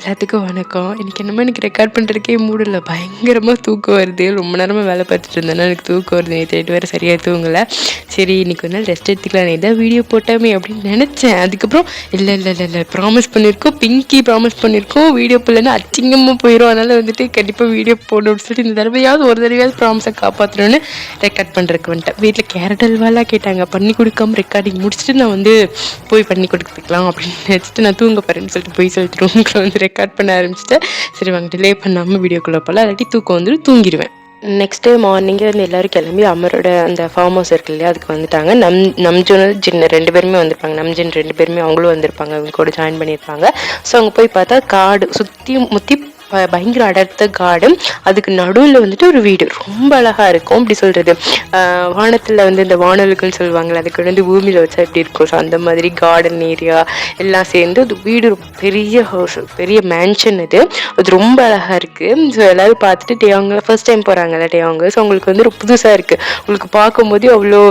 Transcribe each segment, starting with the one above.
எல்லாத்துக்கும் வணக்கம். எனக்கு ரெக்கார்ட் பண்ணுறதுக்கே மூடு இல்லை. பயங்கரமாக தூக்கம் வருது. ரொம்ப நேரமாக வேலை பார்த்துட்டு இருந்தேன்னா எனக்கு தூக்கம் வருது. நேற்று வேறு சரியாக தூங்கலை. சரி இன்னைக்கு ஒரு நாள் ரெஸ்ட் எடுத்துக்கலாம், நான் எதாவது வீடியோ போட்டாமே அப்படின்னு நினச்சேன். அதுக்கப்புறம் இல்லை ப்ராமிஸ் பண்ணியிருக்கோம், பிங்கி ப்ராமிஸ் பண்ணியிருக்கோம், வீடியோ போடலன்னா அச்சிங்கமாக போயிடும். அதனால் கண்டிப்பாக வீடியோ போடணும்னு சொல்லிட்டு இந்த தடவையாவது ப்ராமிஸை காப்பாற்றணும்னு ரெக்கார்ட் பண்ணுறதுக்கு வந்துட்டேன். வீட்டில் கேரட் அல்வாலாம் கேட்டாங்க, பண்ணி கொடுக்காம ரெக்கார்டிங் முடிச்சுட்டு நான் போய் பண்ணி கொடுத்துக்கலாம் அப்படின்னு நினச்சிட்டு நான் தூங்க போகிறேன்னு சொல்லிட்டு போய் சொல்லிட்டு ரூமுக்குள்ள ரெக்கார்ட் பண்ண ஆரம்பிச்சிட்டேன். சரி வாங்க டிலே பண்ணாமல் வீடியோக்குள்ளே போகலாம், இல்லாட்டி தூக்கம் தூங்கிடுவேன். நெக்ஸ்ட் டே மார்னிங்கே எல்லோரும் கிளம்பி அமரோட அந்த ஃபார்ம் ஹவுஸ் இருக்கு இல்லையா, அதுக்கு வந்துட்டாங்க. நம்ஜுன் ஜின்னு 2 பேருமே வந்திருப்பாங்க. நம்ஜின் 2 பேருமே அவங்களும் வந்திருப்பாங்க, அவங்க கூட ஜாயின் பண்ணியிருப்பாங்க. ஸோ அவங்க போய் பார்த்தா காடு சுற்றி முற்றி பயங்கர அடர்த்த காடு, அதுக்கு நடுவில் ஒரு வீடு ரொம்ப அழகாக இருக்கும். அப்படி சொல்கிறது, வானத்தில் இந்த வானலுக்குன்னு சொல்லுவாங்கள்ல, அதுக்கு பூமியில் வச்சா எப்படி இருக்கும். ஸோ அந்த மாதிரி கார்டன் ஏரியா எல்லாம் சேர்ந்து அது வீடு பெரிய ஹவுஸ், பெரிய மேன்ஷன். அது ரொம்ப அழகாக இருக்குது. ஸோ எல்லோரும் பார்த்துட்டு அவங்க ஃபர்ஸ்ட் டைம் போகிறாங்கல்ல அவங்க, ஸோ அவங்களுக்கு புதுசாக இருக்குது. உங்களுக்கு பார்க்கும்போது அவ்வளோ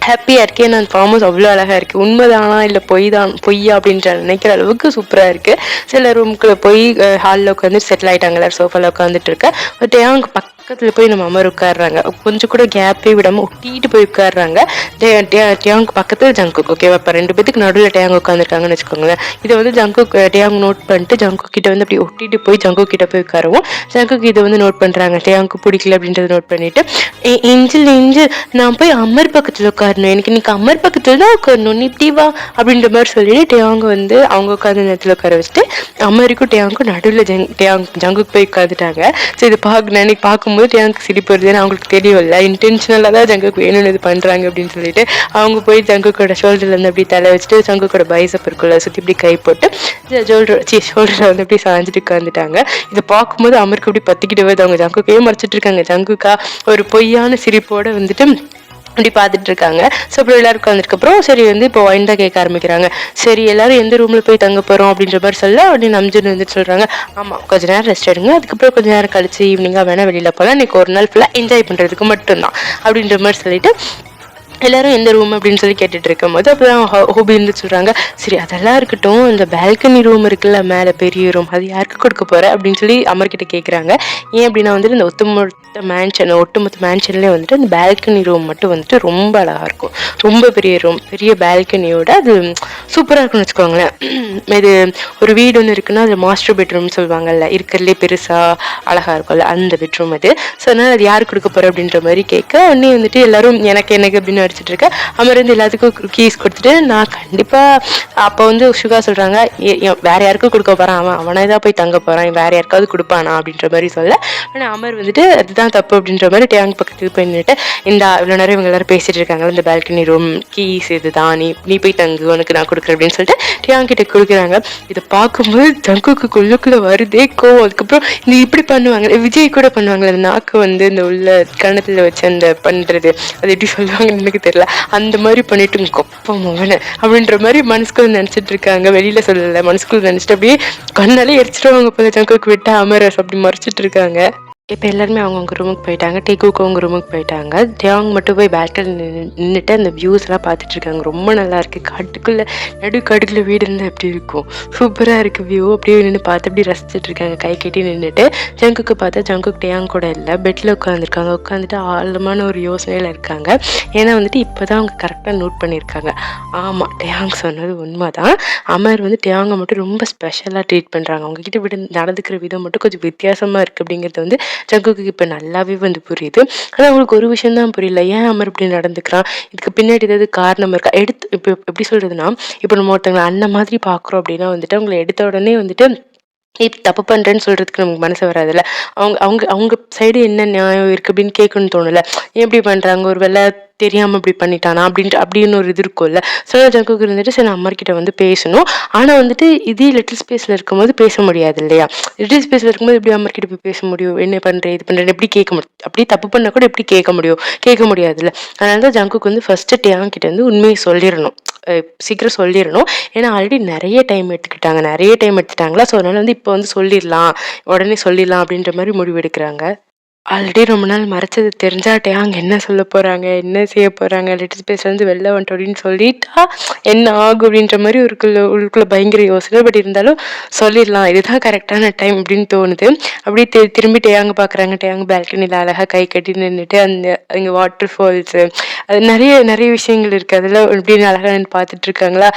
ஹாப்பியாக இருக்கேன். நான் ஃபார்ம் ஹவுஸ் அவ்வளோ அழகாக இருக்குது. உண்மைதானா இல்லை பொய்யா அப்படின்ற நினைக்கிற அளவுக்கு சூப்பராக இருக்குது. சில ரூமுக்குள்ளே போய் ஹாலில் உட்காந்து செட்டில் ஆகிட்டாங்க, எல்லாரும் சோஃபாவில் உட்காந்துட்டு இருக்கேன். பட் அவங்க பக்கத்தில் போய் நம்ம அமர் உட்காடுறாங்க, கொஞ்சம் கூட கேப்பே விடாமல் ஒட்டிட்டு போய் உட்காடுறாங்க. டேயாங் பக்கத்தில் ஜங்குக், ஓகேவா? இப்போ 2 பேத்துக்கு நடுவில் டேயாங் உட்காந்துருக்காங்கன்னு வச்சுக்கோங்களேன். இதை ஜங்குக் டேயாங் நோட் பண்ணிட்டு ஜங்குக் கிட்ட அப்படி ஒட்டிட்டு போய் ஜங்குக் கிட்ட போய் உட்காரவும் ஜங்குக் இதை நோட் பண்ணுறாங்க. டேயாங்க்கு பிடிக்கல அப்படின்றத நோட் பண்ணிட்டு, இஞ்சில் நான் போய் அமர் பக்கத்தில் உட்காரணும், எனக்கு இன்னைக்கு அமர் பக்கத்தில் தான் உட்காரணும், நீ இப்படி வா அப்படின்ற மாதிரி சொல்லிட்டு டேயாங்க அவங்க உட்காந்து நேரத்தில் உட்கார வச்சுட்டு அமருக்கும் டேயாங்க்கும் நடுவில் ஜங்குக்கு போய் உட்காந்துட்டாங்க. ஸோ இது பார்க்கும்போது டேயாங்க்கு சிரிப்பு வருது. ஏன்னா அவங்களுக்கு தெரியல, இன்டென்ஷனலாக தான் ஜங்குக்கு வேணும்னு இது பண்ணுறாங்க அப்படின்னு சொல்லிட்டு அவங்க போய் ஜங்குக்கோட ஷோல்டர்லேருந்து அப்படி தலை வச்சுட்டு ஜங்குக்கோட பைசப் இருக்குள்ள சுற்றி இப்படி கை போட்டு ஷோல்டரில் அப்படி சாஞ்சிட்டு உட்காந்துட்டாங்க. இதை பார்க்கும்போது அமருக்கு அப்படி பற்றிக்கிட்டு வருது. அவங்க ஜங்குக்கே மறைச்சிட்டு இருக்காங்க. ஜங்குக்கா ஒரு பொய்யான சிரிப்போட அப்படி பார்த்துட்டு இருக்காங்க. ஸோ அப்புறம் எல்லாரும் உட்காந்துருக்கப்புறம் சரி இப்போ ஒயின் தான் கேட்க ஆரம்பிக்கிறாங்க. சரி எல்லாரும் எந்த ரூமில் போய் தங்க போகிறோம் அப்படின்ற மாதிரி சொல்ல அப்படின்னு நம்ஜுன்னு சொல்கிறாங்க, ஆமாம் கொஞ்சம் நேரம் ரெஸ்ட் எடுங்க, அதுக்கப்புறம் கொஞ்சம் நேரம் கழிச்சு ஈவினிங்காக வேணால் வெளியில் போகலாம், இன்றைக்கி ஒரு நாள் ஃபுல்லாக என்ஜாய் பண்ணுறதுக்கு மட்டும்தான் அப்படின்ற மாதிரி சொல்லிட்டு எல்லாரும் எந்த ரூம் அப்படின்னு சொல்லி கேட்டுட்டு இருக்கும் போது அப்புறம் ஹோபி சொல்கிறாங்க, சரி அதெல்லாம் இருக்கட்டும், இந்த பால்கனி ரூம் இருக்குல்ல மேலே பெரிய ரூம், அது யாருக்கு கொடுக்க போகிற அப்படின்னு சொல்லி அமர்கிட்ட கேட்குறாங்க. ஏன் அப்படின்னா இந்த ஒட்டுமொத்த மேன்ஷன்லேயே அந்த பால்கனி ரூம் மட்டும் ரொம்ப அழகாக இருக்கும். ரொம்ப பெரிய ரூம், பெரிய பால்கனியோட அது சூப்பராக இருக்குன்னு வச்சுக்கோங்களேன். இது ஒரு வீடு ஒன்று இருக்குன்னா அது மாஸ்டர் பெட்ரூம் சொல்லுவாங்கல்ல, இருக்கிறதுலே பெருசாக அழகாக இருக்கும்ல, அந்த பெட்ரூம் அது. ஸோ அதனால் அது யாருக்கு கொடுக்க போகிற அப்படின்ற மாதிரி கேட்க உடனே எல்லாரும் எனக்கு அப்படின்னு அடிச்சுட்டு இருக்கேன். அமர் எல்லாத்துக்கும் கீஸ் கொடுத்துட்டு நான் கண்டிப்பாக அப்போ சுகா சொல்கிறாங்க, வேற யாருக்கும் கொடுக்க போகிறான், அவனை தான் போய் தங்க போகிறான், வேற யாருக்காவது கொடுப்பானா அப்படின்ற மாதிரி சொல்ல, ஆனால் அமர் அதுதான் தப்பு அப்படின்ற மாதிரி டேங்க் பக்கத்துக்கு போய் நின்றுட்டு, இவ்வளோ நேரம் இவங்க எல்லாரும் பேசிட்டு இருக்காங்க, இந்த பால்கனி ரூம் கீஸ் இதுதான், நீ போய் தங்கு, உனக்கு நான் கொடுக்குறேன் அப்படின்னு சொல்லிட்டு டேங்க் கிட்ட கொடுக்குறாங்க. இதை பார்க்கும்போது ஜங்குக்கு குள்ளுக்குள்ள வருதே கோவம். அதுக்கப்புறம் இந்த இப்படி பண்ணுவாங்க, விஜய் கூட பண்ணுவாங்க, அந்த நாக்கு இந்த உள்ள கணத்துல வச்சு அந்த பண்றது, அது எப்படி சொல்லுவாங்கன்னு எனக்கு தெரியல, அந்த மாதிரி பண்ணிட்டு கொப்பம் அவனை அப்படின்ற மாதிரி மனசுக்குள்ள நினைச்சிட்டு இருக்காங்க. வெளியில சொல்லல, மனசுக்குள்ள நினைச்சிட்டு அப்படியே கண்ணாலே எரிச்சிருவாங்க போல ஜங்குக்கு விட்டா அமரஸ் அப்படி மறைச்சிட்டு இருக்காங்க. இப்போ எல்லாருமே அவங்கவுங்க ரூமுக்கு போயிட்டாங்க. டேக்குக்கு அவங்க ரூமுக்கு போயிட்டாங்க. டேங் மட்டும் போய் பேல்கனி நின்றுட்டு அந்த வியூஸ்லாம் பார்த்துட்டு இருக்காங்க. ரொம்ப நல்லா இருக்குது. காட்டுக்குள்ளே நடுக்காட்டுக்குள்ளே வீடு இருந்தால் எப்படி இருக்கும், சூப்பராக இருக்குது வியூ. அப்படியே நின்று பார்த்து அப்படி ரசிச்சுட்டு இருக்காங்க கை கட்டி நின்றுட்டு. ஜங்குக்கு பார்த்தா ஜங்குக்கு டேங் கூட இல்லை, பெட்டில் உட்காந்துருக்காங்க. உட்காந்துட்டு ஆழமான ஒரு யோசனையில் இருக்காங்க. ஏன்னா இப்போ தான் அவங்க கரெக்டாக நோட் பண்ணியிருக்காங்க. ஆமாம், டேங் சொன்னது உண்மை தான். அமர் டேங்கை மட்டும் ரொம்ப ஸ்பெஷலாக ட்ரீட் பண்ணுறாங்க. அவங்ககிட்ட நடந்துக்கிற விதம் மட்டும் கொஞ்சம் வித்தியாசமாக இருக்குது அப்படிங்கிறது ஜங்குக்கு இப்போ நல்லாவே புரியுது. ஆனால் அவங்களுக்கு ஒரு விஷயம் தான் புரியல, ஏன் அமர் இப்படி நடந்துக்கிறான், இதுக்கு பின்னாடி ஏதாவது காரணம் இருக்கா. இப்போ எப்படி சொல்றதுன்னா, இப்போ நம்ம ஒருத்தவங்களை அண்ணன் மாதிரி பார்க்குறோம் அப்படின்னா அவங்களை எடுத்த உடனே தப்பு பண்ணுறேன்னு சொல்கிறதுக்கு நமக்கு மனசு வராதுல்ல. அவங்க அவங்க அவங்க சைடு என்ன நியாயம் இருக்குது அப்படின்னு கேட்கணும்னு தோணலை. ஏன் இப்படி பண்ணுறாங்க, ஒரு வேளை தெரியாமல் இப்படி பண்ணிட்டானா அப்படின்னு ஒரு இது இருக்கும்ல. ஸோ ஜங்குக்கு சரி நான் அம்மார்கிட்ட பேசணும். ஆனால் இதே லிட்டில் ஸ்பேஸில் இருக்கும்போது பேச முடியாது இல்லையா. லிட்டில் ஸ்பேஸில் இருக்கும்போது எப்படி அம்மார்கிட்ட போய் பேச முடியும், என்ன பண்ணுறேன் இது பண்ணுறேன் எப்படி கேட்க முடியும், அப்படியே தப்பு பண்ணால் கூட எப்படி கேட்க முடியாதுல்ல. அதனால தான் ஜங்குக்கு ஃபர்ஸ்ட்டு டேங் கிட்ட உண்மையை சொல்லிடணும், சீக்கிரம் சொல்லிடணும். ஏன்னா ஆல்ரெடி நிறைய டைம் எடுத்துட்டாங்களா. ஸோ அதனால இப்போ சொல்லிடலாம், உடனே சொல்லிடலாம் அப்படின்ற மாதிரி முடிவு எடுக்கிறாங்க. ஆல்ரெடி ரொம்ப நாள் மறைச்சது தெரிஞ்சா டேயாங் என்ன சொல்ல போறாங்க, என்ன செய்ய போறாங்க, லிட்டில் ஸ்பேஸ்லேருந்து வெளில வந்துட்டோம் அப்படின்னு சொல்லிட்டா என்ன ஆகும் அப்படின்ற மாதிரி உள்ளுக்குள்ள பயங்கர யோசனை. பட் இருந்தாலும் சொல்லிடலாம், இதுதான் கரெக்டான டைம் அப்படின்னு தோணுது. அப்படியே திரும்பி டேயாங்க பார்க்குறாங்க. டேயாங் பால்கனியில் அழகாக கை கட்டி நின்றுட்டு அங்கே வாட்டர் ஃபால்ஸு அது நிறைய நிறைய விஷயங்கள் இருக்குது. அதில் இப்படின்னு அழகாக நின்று பார்த்துட்டு இருக்காங்களா.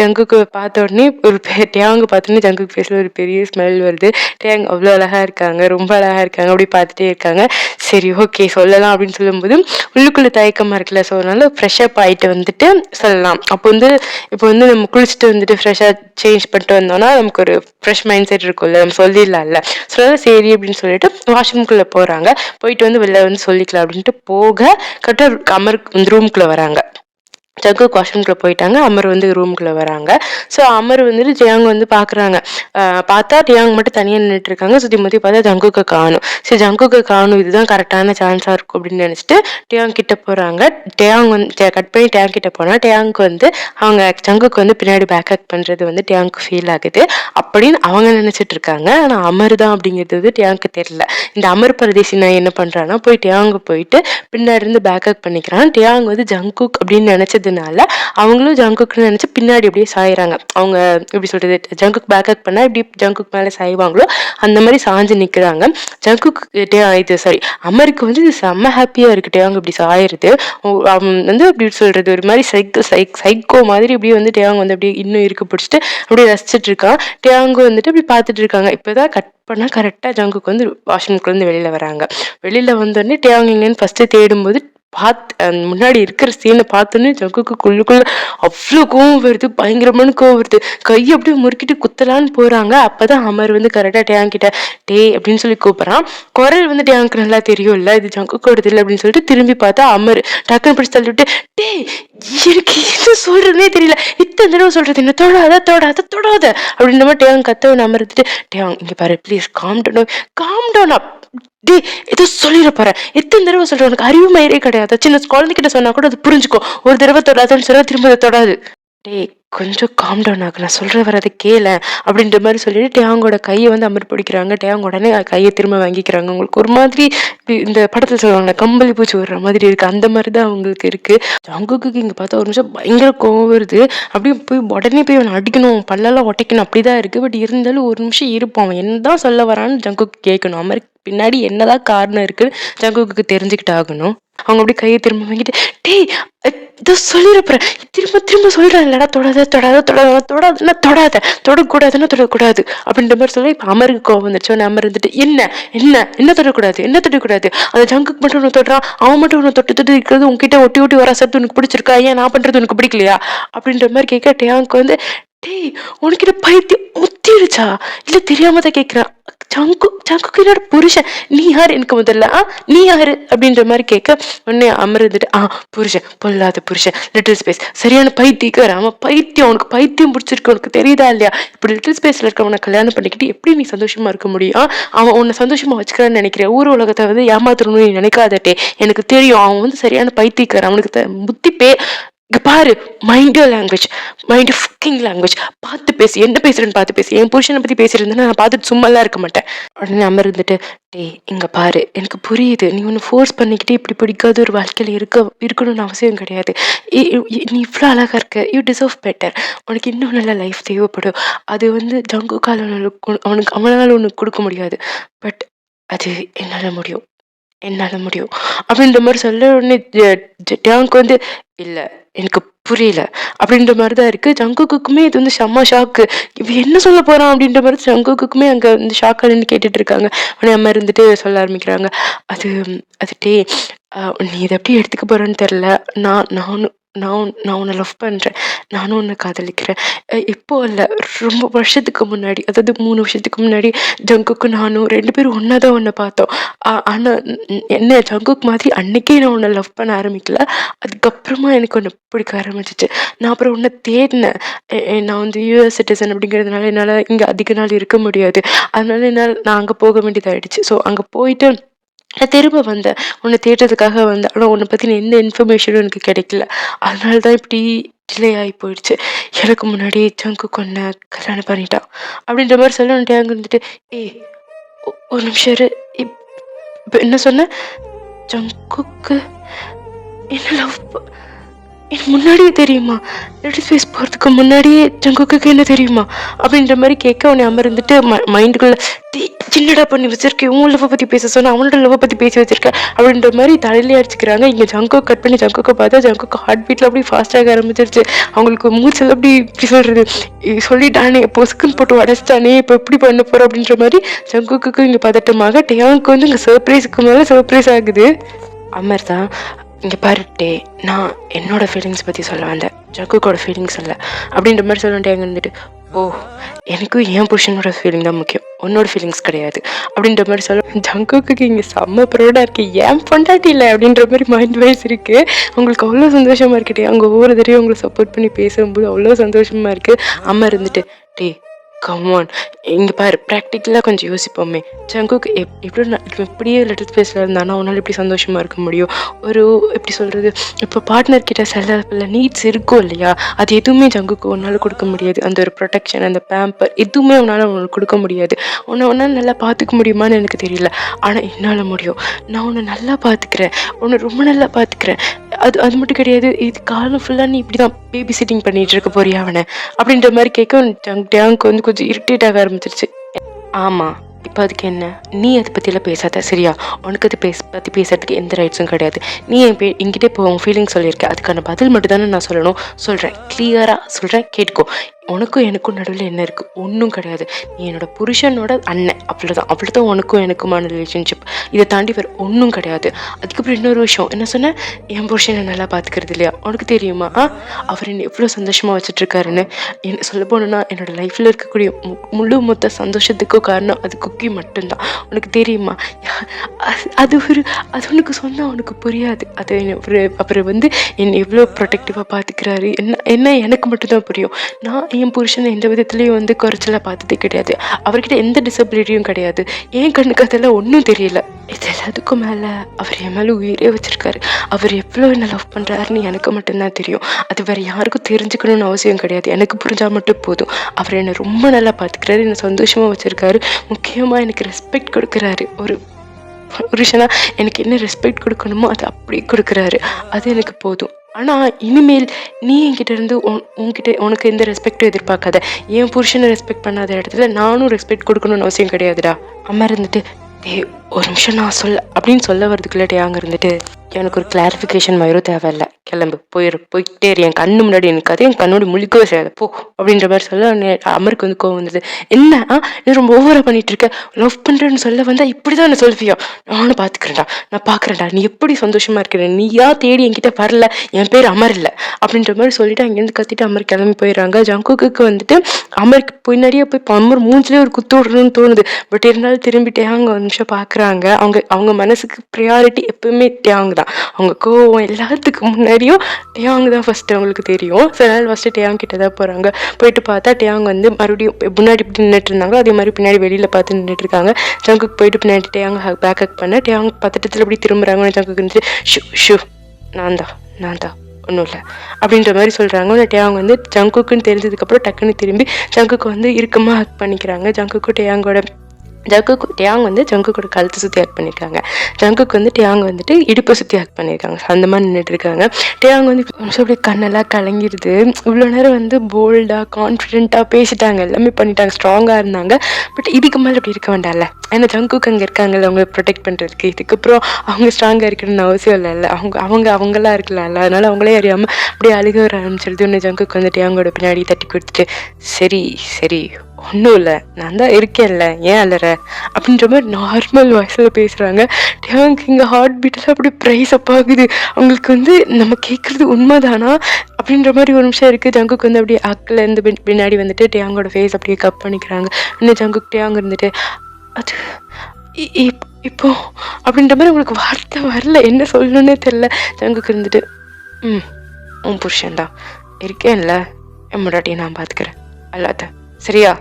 ஜங்குக்கு பார்த்த உடனே டேயாங்க பார்த்தோன்னே ஜங்குக்கு ஃபேஸில் ஒரு பெரிய ஸ்மெல் வருது. டேயாங் அவ்வளோ அழகாக இருக்காங்க, ரொம்ப அழகாக இருக்காங்க, அப்படி பார்த்துட்டே இருக்காங்க. சரி ஓகே சொல்லலாம் அப்படின்னு சொல்லும்போது உள்ளுக்குள்ளே தயக்கமாக இருக்குல்ல. ஸோ அதனால ஃப்ரெஷ்அப் ஆகிட்டு வந்துட்டு சொல்லலாம். அப்போ இப்போ நம்ம குளிச்சுட்டு வந்துட்டு ஃப்ரெஷ்ஷாக சேஞ்ச் பண்ணிட்டு வந்தோம்னா நமக்கு ஒரு ஃப்ரெஷ் மைண்ட் செட் இருக்கும்ல, நம்ம சொல்லிடலாம்ல. ஸோ அதனால் சரி அப்படின்னு சொல்லிட்டு வாஷ்ரூம்குள்ளே போகிறாங்க. போயிட்டு வெளில சொல்லிக்கலாம் அப்படின்ட்டு போக கரெக்டாக அமர் ரூம்குள்ளே வராங்க. ஜங்குக் வாஷ்ரூம்குள்ளே போயிட்டாங்க. அமர் ரூம்குள்ளே வராங்க. ஸோ அமர் ஜியாங் பார்க்குறாங்க. பார்த்தா டியாங் மட்டும் தனியாக நின்றுட்டு இருக்காங்க. சுற்றி முற்றி பார்த்தா ஜங்குக்கை காணும். சரி ஜங்குக்கை காணும், இதுதான் கரெக்டான சான்ஸாக இருக்கும் அப்படின்னு நினச்சிட்டு டியாங் கிட்ட போகிறாங்க. டியாங் கட் பண்ணி டியாங் கிட்ட போனால் டியாங்க்கு அவங்க ஜங்குக்கு பின்னாடி பேக்கப் பண்ணுறது டியாங்க்கு ஃபீல் ஆகுது அப்படின்னு அவங்க நினச்சிட்டு இருக்காங்க. ஆனால் அமர் தான் அப்படிங்கிறது டியாங்க்கு தெரியல. இந்த அமர் பிரதேசி நான் என்ன பண்ணுறான்னா டியாங்கு போயிட்டு பின்னாடி இருந்து பேக்கப் பண்ணிக்கிறான். டியாங் ஜங்குக் அப்படின்னு நினச்சதுனால அவங்களும் ஜங்குக்னு நினச்சி பின்னாடி அப்படியே சாயிறாங்க. அவங்க எப்படி சொல்கிறது, ஜங்குக் பேக்கப் பண்ணால் இப்படி ஜங்குக் மேலே சாய்வாங்களோ அந்த மாதிரி சாஞ்சு நிற்கிறாங்க. ஜங்குக் இது சாரி அமருக்கு இது செம்ம ஹாப்பியாக இருக்கு டியாங் இப்படி சாயிறது. அவன் அப்படி சொல்கிறது ஒரு மாதிரி சைக்கோ மாதிரி இப்படி டியாங் அப்படியே இன்னும் இருக்க பிடிச்சிட்டு அப்படியே ரசிச்சுட்டு இருக்கான். டியாங்கு அப்படி பார்த்துட்டு இருக்காங்க. இப்போதான் கட் பண்ணால் கரெக்டாக ஜங்குக்கு வாஷ்ரூம்குள்ளேருந்து வெளியில் வராங்க. வெளியில் வந்தோடனே டியாங் எங்கேன்னு ஃபஸ்ட்டு தேடும்போது முன்னாடி இருக்கிற சீனை பார்த்தோன்னே ஜங்குக்குள்ள அவ்வளோ கோவம் வருது, பயங்கரமான கோவம் வருது. கையை அப்படியே முறுக்கிட்டு குத்தலான்னு போறாங்க. அப்பதான் அமர் கரெக்டா டேங் கிட்ட டே அப்படின்னு சொல்லி கூப்பிடுறான். குரல் டேங்க்கு நல்லா தெரியும் இல்ல, இது ஜங்குக்கோடது இல்லை அப்படின்னு சொல்லிட்டு திரும்பி பார்த்தா அமர் டக்குன்னு பிடிச்சி தள்ளிவிட்டு டே எனக்கு என்ன சொல்றதுனே தெரியல, இத்தனை தடவை சொல்றது என்ன தொடாத தொடாத தொடாத அப்படின்ற மாதிரி டேங் கத்தவன் அமர்ந்துட்டு டேங் இங்க பாரு ப்ளீஸ் காம் டவுன் அப் டே ஏதோ சொல்லிட போறேன், எத்தனை தடவை சொல்றேன், உனக்கு அறிவு மயிரே கிடையாது, சின்ன குழந்தைகிட்ட சொன்னா கூட அது புரிஞ்சுக்கோ, ஒரு தடவை தொடாதுன்னு சொன்னா திரும்ப தொடாது, டே கொஞ்சம் காம் டவுன் ஆகு, நான் சொல்ற வரதை கேள அப்படின்ற மாதிரி சொல்லிட்டு டேங்கோட கையை அமர் பிடிக்கிறாங்க. டேங் உடனே கையை திரும்ப வாங்கிக்கிறாங்க. உங்களுக்கு ஒரு மாதிரி இந்த படத்துல சொல்லுவாங்க கம்பளி பூச்சி விடுற மாதிரி இருக்கு, அந்த மாதிரிதான் அவங்களுக்கு இருக்கு. ஜங்குக்கு இங்க பார்த்தா ஒரு நிமிஷம் பயங்கர கோவம் வருது. அப்படியே போய் உடனே போய் அவனை அடிக்கணும், பல்லெல்லாம் உடைக்கணும் அப்படிதான் இருக்கு. பட் இருந்தாலும் ஒரு நிமிஷம் இருப்போம், அவன் என்னதான் சொல்ல வரான்னு ஜங்குக்கு கேட்கணும். அமருக்கு பின்னாடி என்னதான் காரணம் இருக்குன்னு ஜங்குக்கு தெரிஞ்சுக்கிட்டு ஆகணும். அவங்க அப்படியே கையை திரும்ப வாங்கிட்டு டேய் இதோ சொல்லிருப்பேன், திரும்ப திரும்ப சொல்றேன் இல்லடா தொடாத தொடாத தொடாத தொடாதுன்னா தொடாத, தொடக்கூடாதுன்னா தொடக்கூடாது அப்படின்ற மாதிரி சொல்லி இப்போ அமருக்கு கோவம் வந்துருச்சு. அமர் என்ன என்ன என்ன தொடக்கூடாது, என்ன தொடக்கூடாது, அந்த ஜங்குக்கு மட்டும் ஒன்று தொடுறான், அவன் மட்டும் ஒன்று தொட்டு தொட்டு இருக்கிறது உங்ககிட்ட ஒட்டி ஒட்டி வர சத்து உனக்கு பிடிச்சிருக்கா, ஏன் நான் பண்றது உனக்கு பிடிக்கலையா அப்படின்ற மாதிரி கேட்க டேங்க்கு டேய் உனக்கிட்ட பைத்தியம் முத்திடுச்சா இல்ல தெரியாம தான் கேட்கிறேன், ஜங்குக்கு என்னோட புருஷன், நீ யாரு எனக்கு முதல்ல, நீ யாரு அப்படின்ற மாதிரி கேட்க உடனே அமர் புருஷன் பொல்லாத புருஷன் லிட்டில் ஸ்பேஸ் சரியான பைத்தியக்கார, அவன் பைத்தியம், உனக்கு பைத்தியம் பிடிச்சிருக்கு, உனக்கு தெரியுதா இல்லையா, இப்படி லிட்டில் ஸ்பேஸ்ல இருக்கவனை கல்யாணம் பண்ணிக்கிட்டு எப்படி நீ சந்தோஷமா இருக்க முடியும், அவன் உன்னை சந்தோஷமா வச்சுக்கிறான்னு நினைக்கிறேன், ஊர் உலகத்தை ஏமாத்தணும்னு நீ நினைக்காதட்டே, எனக்கு தெரியும் அவன் சரியான பைத்தியக்கார, அவனுக்கு புத்தி பாரு, mind language, mind fucking language, பார்த்து பேசு, என்ன பேசுறேன்னு பார்த்து பேசு, என் புருஷனை பத்தி பேசியிருந்தேன்னா நான் பார்த்துட்டு சும்மாலாம் இருக்க மாட்டேன். உடனே அமர் டே இங்க பாரு எனக்கு புரியுது, நீ ஒன்று ஃபோர்ஸ் பண்ணிக்கிட்டு இப்படி பிடிக்காத ஒரு வாழ்க்கையில் இருக்கணும்னு அவசியம் கிடையாது, நீ இவ்வளோ அழகா இருக்க, யூ டிசர்வ் பெட்டர், உனக்கு இன்னும் நல்ல லைஃப் தேவைப்படும், அது ஜங்குக்கால அவனால் ஒன்று கொடுக்க முடியாது, பட் அது என்னால் முடியும் அப்படின்ற மாதிரி சொல்ல உடனே டேங்க் இல்லை எனக்கு புரியல அப்படின்ற மாதிரி தான் இருக்கு. ஜங்குக்குமே இது செம்ம ஷாக்கு, இவ என்ன சொல்ல போறான் அப்படின்ற மாதிரி ஜங்குக்குமே அங்கே ஷாக்காக நின்று கேட்டுட்டு இருக்காங்க. உடனே அம்மா சொல்ல ஆரம்பிக்கிறாங்க, அது அது டே நீ இதை எப்படி எடுத்துக்க போறேன்னு தெரில, நான் உன்னை லவ் பண்ணுறேன், நானும் உன்னை காதலிக்கிறேன், இப்போ இல்லை ரொம்ப வருஷத்துக்கு முன்னாடி, அதாவது 3 வருஷத்துக்கு முன்னாடி ஜங்குக்கு நானும் 2 பேரும் ஒன்றா தான் உன்னை பார்த்தோம், ஆனால் என்ன ஜங்குக் மாதிரி அன்னைக்கே நான் உன்னை லவ் பண்ண ஆரம்பிக்கல, அதுக்கப்புறமா எனக்கு உன்னை பிடிக்க ஆரம்பிச்சிச்சு, நான் அப்புறம் உன்னை தேடினேன், நான் யூஎஸ் சிட்டிசன் அப்படிங்கிறதுனால என்னால் இங்கே அதிக நாள் இருக்க முடியாது, அதனால நான் அங்கே போக வேண்டியதாகிடுச்சு. ஸோ அங்கே போயிட்டு நான் திரும்ப வந்தேன், உன்னை தேடுறதுக்காக வந்தேன், ஆனால் உன்னை பற்றின எந்த இன்ஃபர்மேஷனும் எனக்கு கிடைக்கல, அதனால தான் இப்படி டிலே ஆகி போயிடுச்சு, எனக்கு முன்னாடி ஜங்கு கொன்ன கல்யாணம் பண்ணிட்டான் அப்படின்ற மாதிரி சொல்ல டேங்க் ஏய் ஒரு நிமிஷம் இரு, இப்போ என்ன சொன்ன? ஜங்குக்கு என்ன லவ் எனக்கு முன்னாடியே தெரியுமா? லிட்டில் ஃபேஸ் போகிறதுக்கு முன்னாடியே ஜங்குக்கு என்ன தெரியுமா அப்படின்ற மாதிரி கேட்க உன்னை அமர்ந்துட்டு மைண்டுக்குள்ள சின்னடா பண்ணி வச்சிருக்கேன். உன் லவ்வை பற்றி பேச சொன்ன, அவனோட லவ்வை பற்றி பேசி வச்சிருக்கேன் அப்படின்ற மாதிரி தலையிலே அடிச்சுக்கிறாங்க. இங்கே ஜங்கோ கட் பண்ணி ஜங்குக்கு பார்த்தா ஜங்குக்கு ஹார்ட் பீட்டில் அப்படி ஃபாஸ்ட்டாக ஆரம்பிச்சிருச்சு. அவங்களுக்கு மூச்சல் அப்படி இப்படி சொல்கிறது சொல்லிட்டானே, பொசுக்குன்னு போட்டு உடச்சிட்டானே, இப்போ எப்படி பண்ண போகிறோம் அப்படின்ற மாதிரி ஜங்குக்கு இங்கே பதட்டமாக டேயாவுக்கு வந்து இங்கே சர்ப்ரைஸுக்கு மேலே சர்ப்ரைஸ் ஆகுது. அமர் தான் இங்கே பாருட்டே, நான் என்னோடய ஃபீலிங்ஸ் பற்றி சொல்ல வந்தேன், ஜங்குக்கோட ஃபீலிங்ஸ் இல்லை அப்படின்ற மாதிரி சொல்லிட்டு அங்கே இருந்துட்டு, ஓ எனக்கும் என் புருஷனோட ஃபீலிங் தான் முக்கியம், உன்னோட ஃபீலிங்ஸ் கிடையாது அப்படின்ற மாதிரி சொல்ல ஜங்குக்கு இங்கே செம்ம ப்ரௌடாக இருக்குது. ஏன் பொண்டாட்டி இல்லை அப்படின்ற மாதிரி மைண்ட் வைஸ் இருக்குது. அவங்களுக்கு அவ்வளோ சந்தோஷமாக இருக்கட்டே, அவங்க ஒவ்வொரு தடவையும் அவங்களை சப்போர்ட் பண்ணி பேசும்போது அவ்வளோ சந்தோஷமாக இருக்குது. அம்மா இருந்துட்டு டே கமான் இங்கே பாரு, ப்ராக்டிக்கலாக கொஞ்சம் யோசிப்போமே. ஜங்குக்கு இப்படியே லிட்டில் ஸ்பேஸில் இருந்தானா உன்னால் எப்படி சந்தோஷமாக இருக்க முடியும்? ஒரு எப்படி சொல்கிறது, இப்போ பார்ட்னர்கிட்ட சில நீட்ஸ் இருக்கும் இல்லையா, அது எதுவுமே ஜங்குக்கு உன்னால் கொடுக்க முடியாது. அந்த ஒரு ப்ரொடெக்ஷன், அந்த பேம்பர் எதுவுமே உன்னால் உனக்கு கொடுக்க முடியாது. உன்னால் நல்லா பார்த்துக்க முடியுமான்னு எனக்கு தெரியல, ஆனால் என்னால் முடியும். நான் உன்னை நல்லா பார்த்துக்கிறேன், உன்னை ரொம்ப நல்லா பார்த்துக்கிறேன். அது மட்டும் கிடையாது, இது காலம் ஃபுல்லாக நீ இப்படி தான் பேபி சிட்டிங் பண்ணிகிட்டு இருக்க போறியா அவனை அப்படின்ற மாதிரி கேட்க டேங்க் வந்து கொஞ்சம் இரிட்டேட் ஆக ஆரம்பிச்சிருச்சு. ஆமாம், இப்போ அதுக்கு என்ன, நீ அதை பற்றியெல்லாம் பேசாத சரியா? உனக்கு அது பற்றி பேசுறதுக்கு எந்த ரைட்ஸும் கிடையாது. நீ என்கிட்ட இப்போ உன் ஃபீலிங் சொல்லியிருக்கேன், அதுக்கான பதில் மட்டும் தானே நான் சொல்லணும். சொல்கிறேன், கிளியராக சொல்கிறேன், கேட்கோ. உனக்கும் எனக்கும் நடுவில் என்ன இருக்குது? ஒன்றும் கிடையாது. நீ என்னோட புருஷனோட அண்ணன், அவ்வளோதான் உனக்கும் எனக்குமான ரிலேஷன்ஷிப். இதை தாண்டி வேறு ஒன்றும் கிடையாது. அதுக்கப்புறம் இன்னொரு விஷயம் என்ன சொன்னேன், என் புருஷனை நல்லா பார்த்துக்கிறது இல்லையா? உனக்கு தெரியுமா அவர் என்ன எவ்வளோ சந்தோஷமாக வச்சுட்ருக்காருன்னு? என்ன சொல்ல போனோன்னா என்னோடய லைஃப்பில் இருக்கக்கூடிய மொத்த சந்தோஷத்துக்கும் காரணம் அது குக்கி மட்டும்தான். உனக்கு தெரியுமா? அது உனக்கு சொன்னால் உனக்கு புரியாது. அது அப்புறம் வந்து என்னை எவ்வளோ ப்ரொடெக்டிவாக பார்த்துக்கிறாரு என்ன எனக்கு மட்டும்தான் புரியும். நான் என் புருஷனை எந்த விதத்துலேயும் வந்து குறைச்சலாக பார்த்ததே கிடையாது. அவர்கிட்ட எந்த டிசபிலிட்டியும் கிடையாது. என் கண்ணுக்கு அதெல்லாம் ஒன்றும் தெரியல. இது எல்லாத்துக்கும் மேலே அவர் என் மேலே உயிரே வச்சுருக்காரு. அவர் எவ்வளோ என்ன லவ் பண்ணுறாருன்னு எனக்கு மட்டும்தான் தெரியும். அது வேறு யாருக்கும் தெரிஞ்சுக்கணும்னு அவசியம் கிடையாது. எனக்கு புரிஞ்சால் மட்டும் போதும். அவர் என்னை ரொம்ப நல்லா பார்த்துக்கிறாரு, என்னை சந்தோஷமாக வச்சுருக்காரு. முக்கியமாக எனக்கு ரெஸ்பெக்ட் கொடுக்குறாரு. ஒரு புருஷனா எனக்கு என்ன ரெஸ்பெக்ட் கொடுக்கணுமோ அது அப்படி கொடுக்குறாரு. அது எனக்கு போதும். ஆனால் இனிமேல் நீ என்கிட்ட இருந்து உனக்கு எந்த ரெஸ்பெக்டும் எதிர்பார்க்காத. என் புருஷனை ரெஸ்பெக்ட் பண்ணாத இடத்துல நானும் ரெஸ்பெக்ட் கொடுக்கணும்னு அவசியம் கிடையாதுடா. அம்மா இருந்துட்டு ஒரு நிமிஷம் நான் அப்படின்னு சொல்ல வரதுக்குள்ளாட்டி அங்கே இருந்துட்டு எனக்கு ஒரு கிளாரிஃபிகேஷன் மயிரும் தேவையில்லை, கிளம்பு போய்கிட்டே என் கண்ணு முன்னாடி எனக்கு அது என் கண்ணோடு முழிக்கவே செய்யாது போ அப்படின்ற மாதிரி சொல்ல அமருக்கு வந்து கோவம் வந்தது. என்ன நீ ரொம்ப ஓவராக பண்ணிட்டு இருக்க, லவ் பண்ணுறேன்னு சொல்ல வந்தா இப்படி தான் நான் சொல்வியா? நானும் பார்த்துக்கிறேன்டா, நான் பார்க்குறேன்டா, நீ எப்படி சந்தோஷமாக இருக்கிறேன், நீயா தேடி என்கிட்ட வரல, என் பேர் அமர் இல்லை அப்படின்ற மாதிரி சொல்லிட்டு அங்கேருந்து கத்திட்டு அமர் கிளம்பி போயிடுறாங்க. ஜங்குக்கு வந்துட்டு அமருக்கு பின்னாடியே போய் அமர் மூஞ்சிலே ஒரு குத்து விடணும்னு தோணுது. பட் இருந்தாலும் திரும்பிட்டே அவங்க ஒரு நிமிஷம் பார்க்குறாங்க. அவங்க மனசுக்கு ப்ரியாரிட்டி எப்பவுமே டேயாங் தான். அவங்க கோவம் எல்லாத்துக்கும் முன்னாடியும் டேயாங் தான் ஃபர்ஸ்ட் அவங்களுக்கு தெரியும். சில நாள் ஃபர்ஸ்ட் டேயாங் கிட்ட தான் போகிறாங்க. போயிட்டு பார்த்தா டேயாங் வந்து மறுபடியும் முன்னாடி இப்படி நின்றுட்டு இருந்தாங்க, அதே மாதிரி பின்னாடி வெளியில் பார்த்து நின்றுட்டு இருக்காங்க. ஜங்குக்கு போயிட்டு பின்னாடி டேயாங் பேக்கப் பண்ண டேயாங் பதட்டத்தில் இப்படி திரும்புறாங்க. ஜங்குக்கு வந்து ஷூ நான் தான் ஒன்றும் இல்லை அப்படின்ற மாதிரி சொல்கிறாங்க. டேயாங் வந்து ஜங்குக்குன்னு தெரிஞ்சதுக்கப்புறம் டக்குன்னு திரும்பி ஜங்குக்கு வந்து இறுக்கமாக ஹக் பண்ணிக்கிறாங்க. டேயாங் வந்து ஜங்குக்கோட கழுத்தை சுற்றி ஹக் பண்ணியிருக்காங்க. ஜங்குக்கு வந்து டேயாங் வந்துட்டு இடுப்பை சுற்றி ஹக் பண்ணியிருக்காங்க. அந்த மாதிரி நின்றுட்டு இருக்காங்க. டேயாங் வந்து அப்படியே கண்ணெல்லாம் கலங்கிடுது. இவ்வளோ நேரம் வந்து போல்டாக கான்ஃபிடென்ட்டாக பேசிட்டாங்க, எல்லாமே பண்ணிட்டாங்க, ஸ்ட்ராங்காக இருந்தாங்க. பட் இதுக்கு மேலே அப்படி இருக்க வேண்டாம்ல. ஏன்னா ஜங்குக்கு அங்கே இருக்காங்கல்ல அவங்களை ப்ரொடெக்ட் பண்ணுறதுக்கு. இதுக்கப்புறம் அவங்க ஸ்ட்ராங்காக இருக்கணும்னு அவசியம் இல்லைல்ல. அவங்களாம் இருக்கலாம்ல. அதனால அவங்களே அறியாமல் அப்படியே அழுக வர ஆரம்பிச்சிருது. ஒன்று ஜங்குக்கு வந்து டேயாங்கோட பின்னாடி தட்டி கொடுத்துட்டு சரி ஒன்றும் இல்லை, நான் தான் இருக்கேன்ல, ஏன் அலற அப்படின்ற மாதிரி நார்மல் வாய்ஸில் பேசுகிறாங்க. டேயாங்க்கு இங்கே ஹார்ட் பீட்டெல்லாம் அப்படி ப்ரைஸ் அப் ஆகுது. அவங்களுக்கு வந்து நம்ம கேட்குறது உண்மைதானா அப்படின்ற மாதிரி ஒரு நிமிஷம் இருக்குது. ஜங்குக்கு வந்து அப்படியே அக்கில் இருந்து பின்னாடி வந்துட்டு டேயாங்கோட ஃபேஸ் அப்படியே கப் பண்ணிக்கிறாங்க. இன்னும் ஜங்குக்கு டேயாங் இருந்துட்டு அது இப்போ அப்படின்ற மாதிரி உங்களுக்கு வார்த்தை வரல, என்ன சொல்லணுன்னே தெரில. ஜங்குக்கு இருந்துட்டு உன் புருஷன்தான் இருக்கேன்ல, என் முன்னாடியே நான் பார்த்துக்கிறேன் அல்லாத சரியா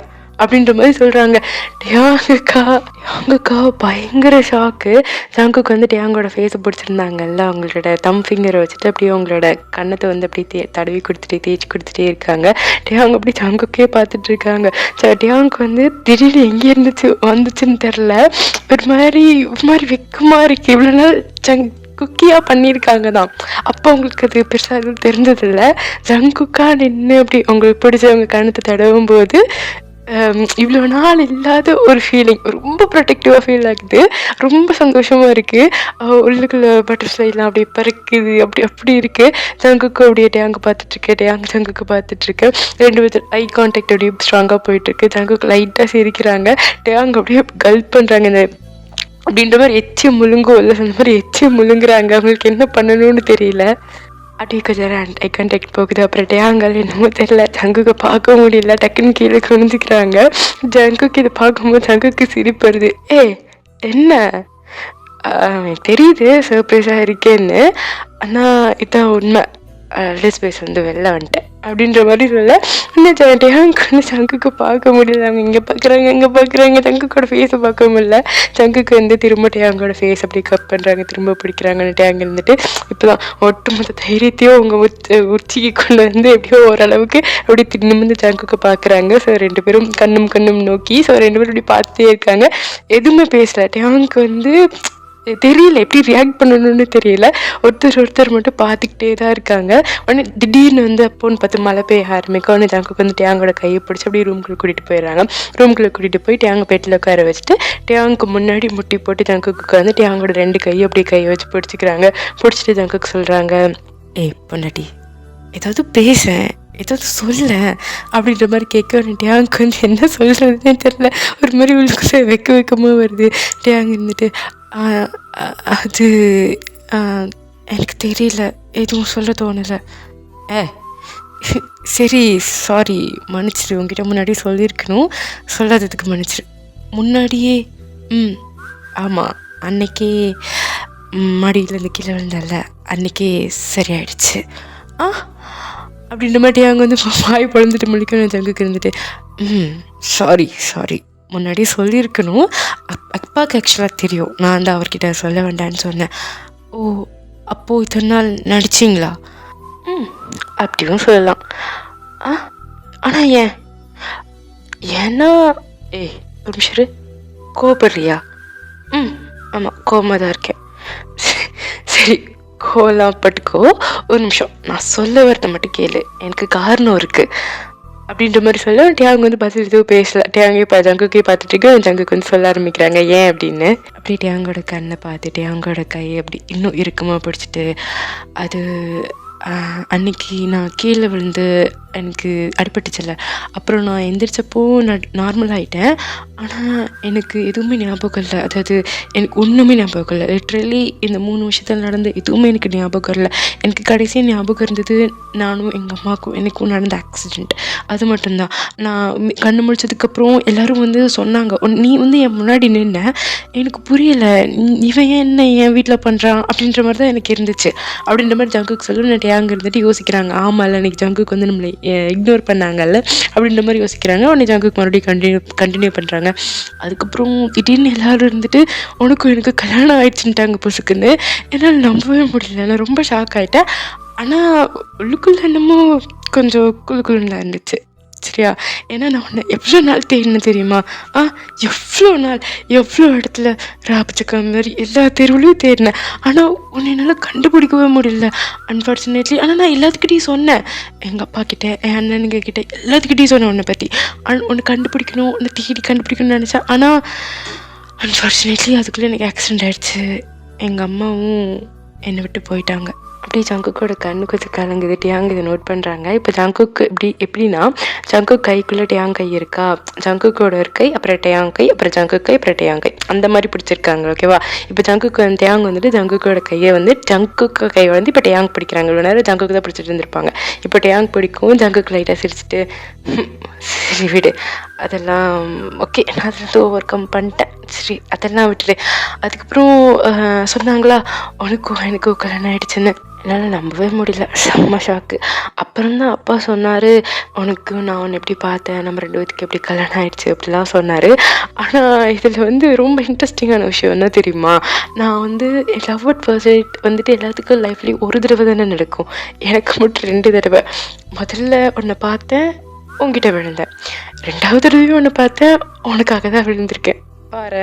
அப்படின்ற மாதிரி சொல்கிறாங்க. டேங்கக்கா பயங்கர ஷாக்கு. ஜங்குக்கு வந்து டேங்கோட ஃபேஸை பிடிச்சிருந்தாங்கல்ல, அவங்களோட தம் ஃபிங்கரை வச்சுட்டு அப்படியே அவங்களோட கண்ணத்தை வந்து அப்படி தடவி கொடுத்துட்டு தேய்ச்சி கொடுத்துட்டே இருக்காங்க. டேங்க அப்படி ஜங்குக்கே பார்த்துட்டு இருக்காங்க. டேங்க் வந்து திடீர்னு எங்கே இருந்துச்சு வந்துச்சுன்னு தெரில, ஒரு மாதிரி வெக்கமாக இருக்குது. இவ்வளோ நாள் குக்கியாக பண்ணியிருக்காங்க தான். அப்போ அவங்களுக்கு அது பெருசாக எதுவும் தெரிஞ்சதில்லை. ஜங்குக்கா நின்று அப்படி அவங்களுக்கு பிடிச்சவங்க கணத்தை தடவும் போது இவ்வளோ நாள் இல்லாத ஒரு ஃபீலிங், ரொம்ப ப்ரொடெக்டிவாக ஃபீல் ஆகுது. ரொம்ப சந்தோஷமாக இருக்குது. உள்ளுக்குள்ள பட்டர்ஃப்ளைலாம் அப்படியே பறக்குது. அப்படி இருக்குது. ஜங்குக்கு அப்படியே டேங்கு பார்த்துட்ருக்கேன், ஜங்குக்கு பார்த்துட்ருக்கேன். 2 பேர் ஐ கான்டாக்ட் அப்படியே ஸ்ட்ராங்காக போயிட்டுருக்கு. ஜங்குக்கு லைட்டாக சிரிக்கிறாங்க. டேங்கு அப்படியே கல்ப் பண்ணுறாங்க. இந்த அப்படின்ற மாதிரி எச்சி முழுங்கும் இல்லை, அந்த மாதிரி எச்சி முழுங்குறாங்க. அவங்களுக்கு என்ன பண்ணணும்னு தெரியல. அப்படியே கொஞ்சம் நேரம் ஐ கான்டாக்ட் போகுது. அப்புறம் டேங்கால் என்னமோ தெரியல, ஜங்குக்கு பார்க்க முடியல, டக்குன்னு கீழே குனிஞ்சிக்கிறாங்க. ஜங்குக்கு இதை பார்க்கும்போது ஜங்குக்கு சிரிப்பு வருது. என்ன தெரியுது சர்ப்ரைஸாக இருக்கேன்னு, ஆனால் இதான் உண்மை, லிஸ்பேஸ் வந்து வெளில வந்துட்டேன் அப்படின்ற மாதிரி சொல்ல. இன்னும் டேங்க் வந்து ஜங்குக்கு பார்க்க முடியல. அவங்க இங்கே பார்க்குறாங்க, ஜங்குக்கோட ஃபேஸை பார்க்க முடியல. ஜங்குக்கு வந்து திரும்ப டேங்கோட ஃபேஸ் அப்படி கப் பண்ணுறாங்க, திரும்ப பிடிக்கிறாங்கன்னு டேங்க் இருந்துட்டு இப்போ தான் ஒட்டுமொத்த தைரியத்தையும் அவங்க உச்சிக்கு கொண்டு வந்து எப்படியோ ஓரளவுக்கு அப்படி நிமிர்ந்து ஜங்குக்கு பார்க்குறாங்க. ஸோ 2 பேரும் கண்ணும் நோக்கி, ஸோ 2 பேரும் இப்படி பார்த்துட்டே இருக்காங்க. எதுவுமே பேசலை. டேங்க் வந்து தெரியல எப்படி ரியாக்ட் பண்ணணும்னு தெரியல. ஒருத்தர் மட்டும் பார்த்துக்கிட்டே தான் இருக்காங்க. உடனே திடீர்னு வந்து அப்போன்னு பார்த்து மழை பெய்ய ஆரம்பிக்கும். உடனே ஜங்குக்கு வந்து டேங்கோட கையை பிடிச்சி அப்படியே ரூம்குள்ளே கூட்டிகிட்டு போயிடுறாங்க. ரூம்குள்ளே கூட்டிகிட்டு போய் டேங்க் பெட்டில் உட்கார வச்சுட்டு டேங்க்கு முன்னாடி முட்டி போட்டு ஜங்குக்கு வந்து டேங்கோட 2 கையை அப்படியே கையை வச்சு பிடிச்சிக்கிறாங்க. பிடிச்சிட்டு ஜங்குக்கு சொல்கிறாங்க, பொண்டாட்டி ஏதாவது ஏதாவது சொல்ல அப்படின்ற மாதிரி கேட்க. டேங்க் வந்து என்ன சொல்கிறதுன்னு தெரில, ஒரு மாதிரி உங்களுக்கு வெக்கமாக வருது. டேங்க் இருந்துட்டு அது எனக்கு தெரியல, எதுவும் சொல்ல தோணலை. சரி சாரி, மன்னிச்சிரு, உங்ககிட்ட முன்னாடியே சொல்லியிருக்கணும், சொல்லாததுக்கு மன்னிச்சிரு. முன்னாடியே? ஆமாம், அன்னைக்கே மடியிலேருந்து கீழே விழுந்தால, அன்றைக்கே சரியாயிடுச்சு அப்படின்ற மாதிரி அங்கே வந்து வாய் பொழந்துட்டு முழிக்கணும். ஜங்குக்கு இருந்துட்டு சாரி முன்னாடி சொல்லியிருக்கணும், அப்பாவுக்கு ஆக்சுவலாக தெரியும், நான் தான் அவர்கிட்ட சொல்ல வேண்டான்னு சொன்னேன். அப்போது இத்தனை நாள் நடிச்சிங்களா? அப்படியும் சொல்லலாம். ஆனால் ஏன்னா ஒரு நிமிஷம் கோபப்படுறியா? ஆமாம், கோபமாக தான் இருக்கேன். சரி, கோலாம் பட்டுக்கோ, ஒரு நிமிஷம் நான் சொல்ல வரத மட்டும் கேளு, எனக்கு காரணம் இருக்குது அப்படின்ற மாதிரி சொல்ல. டேங்க் வந்து பதில் எதுவும் பேசல. ஜங்குக்கே பார்த்துட்டு ஜங்குக்கு வந்து சொல்ல ஆரம்பிக்கிறாங்க ஏன் அப்படின்னு. அப்படி டேங்கோட கண்ணை பார்த்து டேங்கோட கையை அப்படி இன்னும் இறுக்கமாக பிடிச்சிட்டு, அது அன்னைக்கு நான் கீழே விழுந்து எனக்கு அடிபட்டுச்சில்ல, அப்புறம் நான் எந்திரிச்சப்போ நார்மல் ஆகிட்டேன். ஆனால் எனக்கு எதுவுமே ஞாபகம் இல்லை, அதாவது எனக்கு ஒன்றுமே ஞாபகம் இல்லை. லிட்ரலி இந்த 3 வருஷத்தில் நடந்த எதுவுமே எனக்கு ஞாபகம் இல்லை. எனக்கு கடைசியாக ஞாபகம் இருந்தது நானும் எங்கள் அம்மாவுக்கும் எனக்கும் நடந்த ஆக்சிடெண்ட், அது மட்டும்தான். நான் கண்ணு முழிச்சதுக்கப்புறம் எல்லோரும் வந்து சொன்னாங்க, நீ வந்து என் முன்னாடி நின்ன, எனக்கு புரியலை, இவன் என்ன என் வீட்டில் பண்ணுறான் அப்படின்ற மாதிரி தான் எனக்கு இருந்துச்சு அப்படின்ற மாதிரி ஜங்குக்கு சொல்லு. நான் டேங்க் இருந்துட்டு யோசிக்கிறாங்க, ஆமாம் இன்னைக்கு ஜங்குக்கு வந்து நம்மளை இக்னோர் பண்ணாங்கல்ல அப்படின்ற மாதிரி யோசிக்கிறாங்க. உடனே ஜங்குக்கு மறுபடியும் கண்டினியூ பண்ணுறாங்க. அதுக்கப்புறம் திடீர்னு எல்லோரும் இருந்துட்டு உனக்கும் எனக்கு கல்யாணம் ஆயிடுச்சுட்டாங்க பொசுக்குன்னு. என்னால் நம்பவே முடியல, நான் ரொம்ப ஷாக் ஆகிட்டேன். ஆனால் உள்ளுக்குள்ளே என்னமோ கொஞ்சம் குழுக்குழுன்னு இருந்துச்சு. சரியா, ஏன்னா நான் உன்னை எவ்வளோ நாள் தேடினேன் தெரியுமா? எவ்வளோ இடத்துல ராபிச்சக்க மாதிரி எல்லா தெருவுலையும் தேடினேன். ஆனால் உன்னை என்னால் கண்டுபிடிக்கவே முடியல அன்ஃபார்ச்சுனேட்லி. ஆனால் நான் எல்லாத்துக்கிட்டையும் சொன்னேன், எங்கள் அப்பா கிட்டே, என் அண்ணனுங்க கிட்டே, எல்லாத்துக்கிட்டையும் சொன்னேன் உன்னை பற்றி. உன்னை கண்டுபிடிக்கணும், உன்னை தேடி கண்டுபிடிக்கணும்னு நினச்சேன். ஆனால் அன்ஃபார்ச்சுனேட்லி அதுக்குள்ளே எனக்கு ஆக்சிடெண்ட் ஆகிடுச்சு. எங்கள் அம்மாவும் என்னை விட்டு போயிட்டாங்க. அப்படியே ஜங்குக்கோட கண்ணு கொஞ்சம் கலங்குது. டேங்க் இதை நோட் பண்ணுறாங்க. இப்போ ஜங்குக்கு எப்படின்னா ஜங்குக் கைக்குள்ளே டேங்க் கை இருக்கா, ஜங்குக்கோட ஒரு கை, அப்புறம் டேங்க் கை, அப்புறம் ஜங்குக் கை, அப்புறம் டேங்க் கை, அந்த மாதிரி பிடிச்சிருக்காங்க. ஓகேவா? இப்போ ஜங்குக்கு டேங்க் வந்துட்டு ஜங்குக்கோட கையை வந்து ஜங்குக்கு கை வந்து இப்போ டேங்க் பிடிக்கிறாங்க. இவ்வளோ நேரம் ஜங்குக்கு தான் பிடிச்சிட்டு இருந்திருப்பாங்க. இப்போ டேங்க் பிடிக்கும். ஜங்குக்கு லைட்டாக சிரிச்சுட்டு சரி விடு, அதெல்லாம் ஓகே, நான் அதில் ஓவர் கம் பண்ணிட்டேன். சரி அதெல்லாம் விட்டுரு. அதுக்கப்புறம் சொன்னாங்களா உனக்கும் எனக்கும் கல்யாணம் ஆகிடுச்சுன்னு. என்னால் நம்பவே முடியல, செம்ம ஷாக்கு. அப்புறம் தான் அப்பா சொன்னார், உனக்கு நான் உன்னை எப்படி பார்த்தேன், நம்ம 2 பேத்துக்கு எப்படி கல்யாணம் ஆகிடுச்சு அப்படிலாம் சொன்னார். ஆனால் இதில் வந்து ரொம்ப இன்ட்ரெஸ்டிங்கான விஷயம் என்ன தெரியுமா, நான் வந்து லவ் அட் ஃபர்ஸ்ட் சைட் வந்துட்டு எல்லாத்துக்கும் லைஃப்லேயும் ஒரு தடவை தானே நடக்கும், எனக்கு மட்டும் 2 தடவை. முதல்ல உன்னை பார்த்தேன், உங்ககிட்ட விழுந்தேன். 2வது தடவையும் ஒன்று பார்த்தேன், உனக்காக தான் விழுந்திருக்கேன் பாரு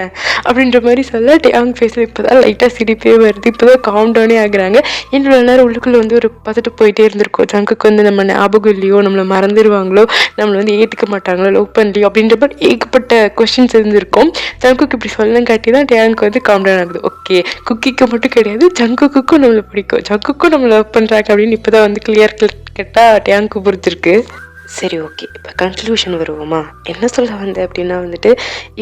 அப்படின்ற மாதிரி சொல்ல டேங் ஃபேஸில் இப்போ தான் லைட்டாக சிரிப்பே வருது. இப்போ தான் காம் டவுனே ஆகுறாங்க. என்னோட நேரம் உள்ளுக்குள்ளே வந்து ஒரு பார்த்துட்டு போயிட்டே இருந்திருக்கோம். ஜங்குக்கு வந்து நம்ம ஞாபகம் இல்லையோ, நம்மளை மறந்துடுவாங்களோ, நம்மளை வந்து ஏற்றுக்க மாட்டாங்களோ, லவ் பண்ணலையோ அப்படின்ற மாதிரி ஏகப்பட்ட கொஷின்ஸ் இருந்திருக்கும். ஜங்குக்கு இப்படி சொல்லணும் காட்டி தான் டேங்க்கு வந்து காம் டவுன் ஆகுது. ஓகே, குக்கிக்கு மட்டும் கிடையாது, ஜங்குக்கும் நம்மளை பிடிக்கும், ஜங்குக்கும் நம்மளை லவ் பண்ணுறாங்க அப்படின்னு இப்போ தான் வந்து கிளியர் கேட்டால் டேங்க்கு புரிஞ்சிருக்கு. சரி ஓகே, இப்போ கன்க்ளூஷன் வருவோமா. என்ன சொல்ல வந்தேன் அப்படின்னா வந்துட்டு,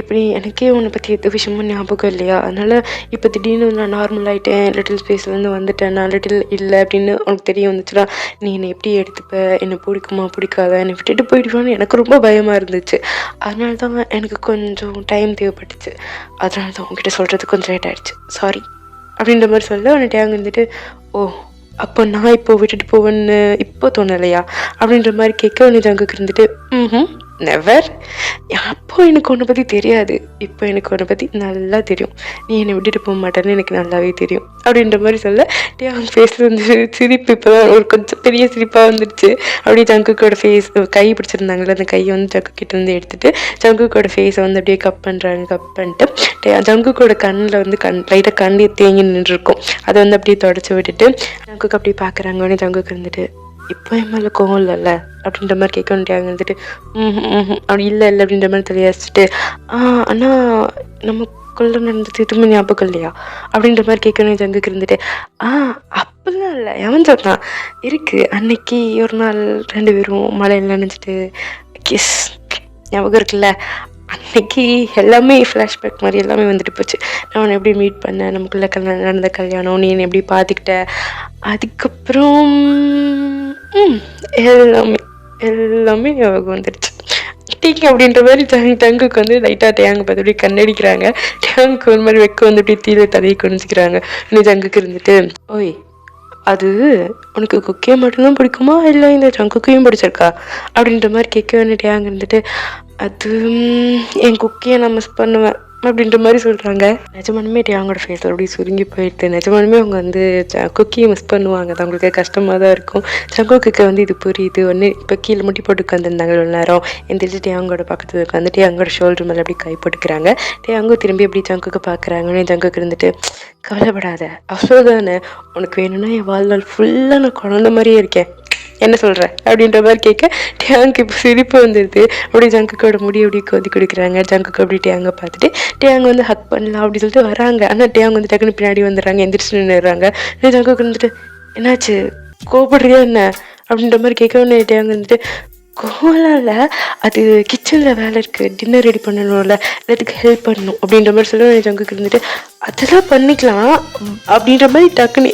இப்படி எனக்கே உன்னை பற்றி எந்த விஷயமும் ஞாபகம் இல்லையா, அதனால் இப்போ திடீர்னு நான் நார்மல் ஆகிட்டேன், லிட்டில் ஸ்பேஸ்லேருந்து வந்துட்டேன், நான் லிட்டில் இல்லை அப்படின்னு உனக்கு தெரிய வந்துச்சுன்னா நீ என்னை எப்படி எடுத்துப்ப, என்னை பிடிக்குமா பிடிக்காதா, என்னை விட்டுட்டு போயிடுவான்னு எனக்கு ரொம்ப பயமாக இருந்துச்சு. அதனால தான் எனக்கு கொஞ்சம் டைம் தேவைப்பட்டுச்சு. அதனால தான் உங்ககிட்ட சொல்கிறது கொஞ்சம் லேட் ஆகிடுச்சு, சாரி அப்படின்ற மாதிரி சொல்ல உன்னிட்ட அங்கே வந்துட்டு, ஓ அப்போ நான் இப்போ விட்டுட்டு போவேன்னு இப்போ தோணலையா அப்படின்ற மாதிரி கேட்க உன்னை ஜங்குக்கு இருந்துட்டு நெவர், அப்போ எனக்கு உன்னை பற்றி தெரியாது, இப்போ எனக்கு உன்னை பற்றி நல்லா தெரியும், நீ என்னை விட்டுட்டு போக மாட்டேன்னு எனக்கு நல்லாவே தெரியும் அப்படின்ற மாதிரி சொல்ல அவங்க ஃபேஸில் வந்து சிரிப்பு இப்போ தான் ஒரு கொஞ்சம் பெரிய சிரிப்பாக வந்துடுச்சு. அப்படியே ஜங்குக்கோட ஃபேஸ் கை பிடிச்சிருந்தாங்கல்ல, அந்த கையை வந்து ஜங்கு கிட்டேருந்து எடுத்துகிட்டு ஜங்குக்கோட ஃபேஸை வந்து அப்படியே கப் பண்ணிட்டு ஜங்குக்கோட கண்ணில் வந்து லைட்டாக கண்ணீர் தேங்கி நின்றுருக்கும். அதை வந்து அப்படியே தொடச்சி விட்டுட்டு ஜங்குக்கு அப்படியே பார்க்குறாங்க. உடனே ஜங்குக்கு இருந்துட்டு, இப்போ என் மேலே கோவம் இல்லைல்ல அப்படின்ற மாதிரி கேட்க வேண்டியாங்க வந்துட்டு, அப்படி இல்லை அப்படின்ற மாதிரி தெரியாச்சிட்டு, ஆனால் நமக்குள்ள நடந்தது எதுவுமே ஞாபகம் இல்லையா அப்படின்ற மாதிரி கேட்கணும் ஜங்குக்கு இருந்துட்டு, அப்படிலாம் இல்லை, எவன் சொன்னான் இருக்கு, அன்னைக்கு ஒரு நாள் 2 பேரும் மழையில் நினைச்சிட்டு கிஸ் ஞாபகம் இருக்குல்ல, அன்னைக்கு எல்லாமே ஃப்ளாஷ்பேக் மாதிரி எல்லாமே வந்துட்டு போச்சு. நான் உன்னை எப்படி மீட் பண்ணேன், நமக்குள்ள நடந்த கல்யாணம், நீ என்னை எப்படி பார்த்துக்கிட்ட, அதுக்கப்புறம் எல்லாமே எல்லாமே ஞாபகம் வந்துடுச்சு. டீங்க அப்படின்ற மாதிரி டங்குக்கு வந்து லைட்டாக டேங்கு பார்த்து அப்படியே கண்ணடிக்கிறாங்க. டேங்குக்கு ஒரு மாதிரி வெக்க வந்து அப்படியே தீல தலையை குனிஞ்சிக்கிறாங்க. இன்னும் ஜங்குக்கு இருந்துட்டு, ஓய் அது உனக்கு குக்கியை மட்டும்தான் பிடிக்குமா இல்லை இந்த ஜங்குக்கையும் பிடிச்சிருக்கா அப்படின்ற மாதிரி கேட்க வேண்டிய அங்கே இருந்துட்டு, அது என் குக்கியை நான் மிஸ் பண்ணுவேன் அப்படின்ற மாதிரி சொல்கிறாங்க. நிஜமானுமே அவங்களோட ஃபேஸ் அப்படி சுருங்கி போயிடுது. நிஜமானுமே அவங்க வந்து குக்கியை மிஸ் பண்ணுவாங்க, அது அவங்களுக்கு கஷ்டமாக தான் இருக்கும். ஜங்குக்கு வந்து இது புரியுது. ஒன்று இப்போ கீழே முட்டி போட்டு உட்காந்துருந்தாங்க ஒரு நேரம், எந்திரிச்சு அவங்களோட பக்கத்தில் உட்காந்துட்டு அவங்களோட ஷோல்டர் மேலே அப்படி கை போட்டுக்கிறாங்க. அவங்க திரும்பி அப்படி ஜங்குக்கு பார்க்குறாங்க. ஜங்குக்கு இருந்துட்டு, கவலைப்படாத, அவ்வளோதானே, உனக்கு வேணும்னா என் வாழ்நாள் ஃபுல்லாக நான் குழந்த மாதிரியே இருக்கேன், என்ன சொல்கிற அப்படின்ற மாதிரி கேட்க டேங்க்கு இப்போ சிரிப்பு வந்துடுது. அப்படியே ஜங்குக்கோட முடி அப்படி கொதி கொடுக்குறாங்க. ஜங்குக்கு அப்படி டேங்கை பார்த்துட்டு டேங்கு வந்து ஹக் பண்ணலாம் அப்படி சொல்லிட்டு வராங்க. ஆனால் டேங்கு வந்து டக்குன்னு பின்னாடி வந்துடுறாங்க, எந்திரிச்சு நின்றுறாங்க. ஜங்குக்கு வந்துட்டு, என்னாச்சு கோபப்படுறியா என்ன அப்படின்ற மாதிரி கேட்க டேங்கு வந்துட்டு, கோவலாம் இல்லை, அது கிச்சனில் வேலை இருக்குது, டின்னர் ரெடி பண்ணணும்ல, எல்லாத்துக்கு ஹெல்ப் பண்ணணும் அப்படின்ற மாதிரி சொல்லி ஜங்குக்கு இருந்துட்டு, அதெல்லாம் பண்ணிக்கலாம் அப்படின்ற மாதிரி டக்குன்னு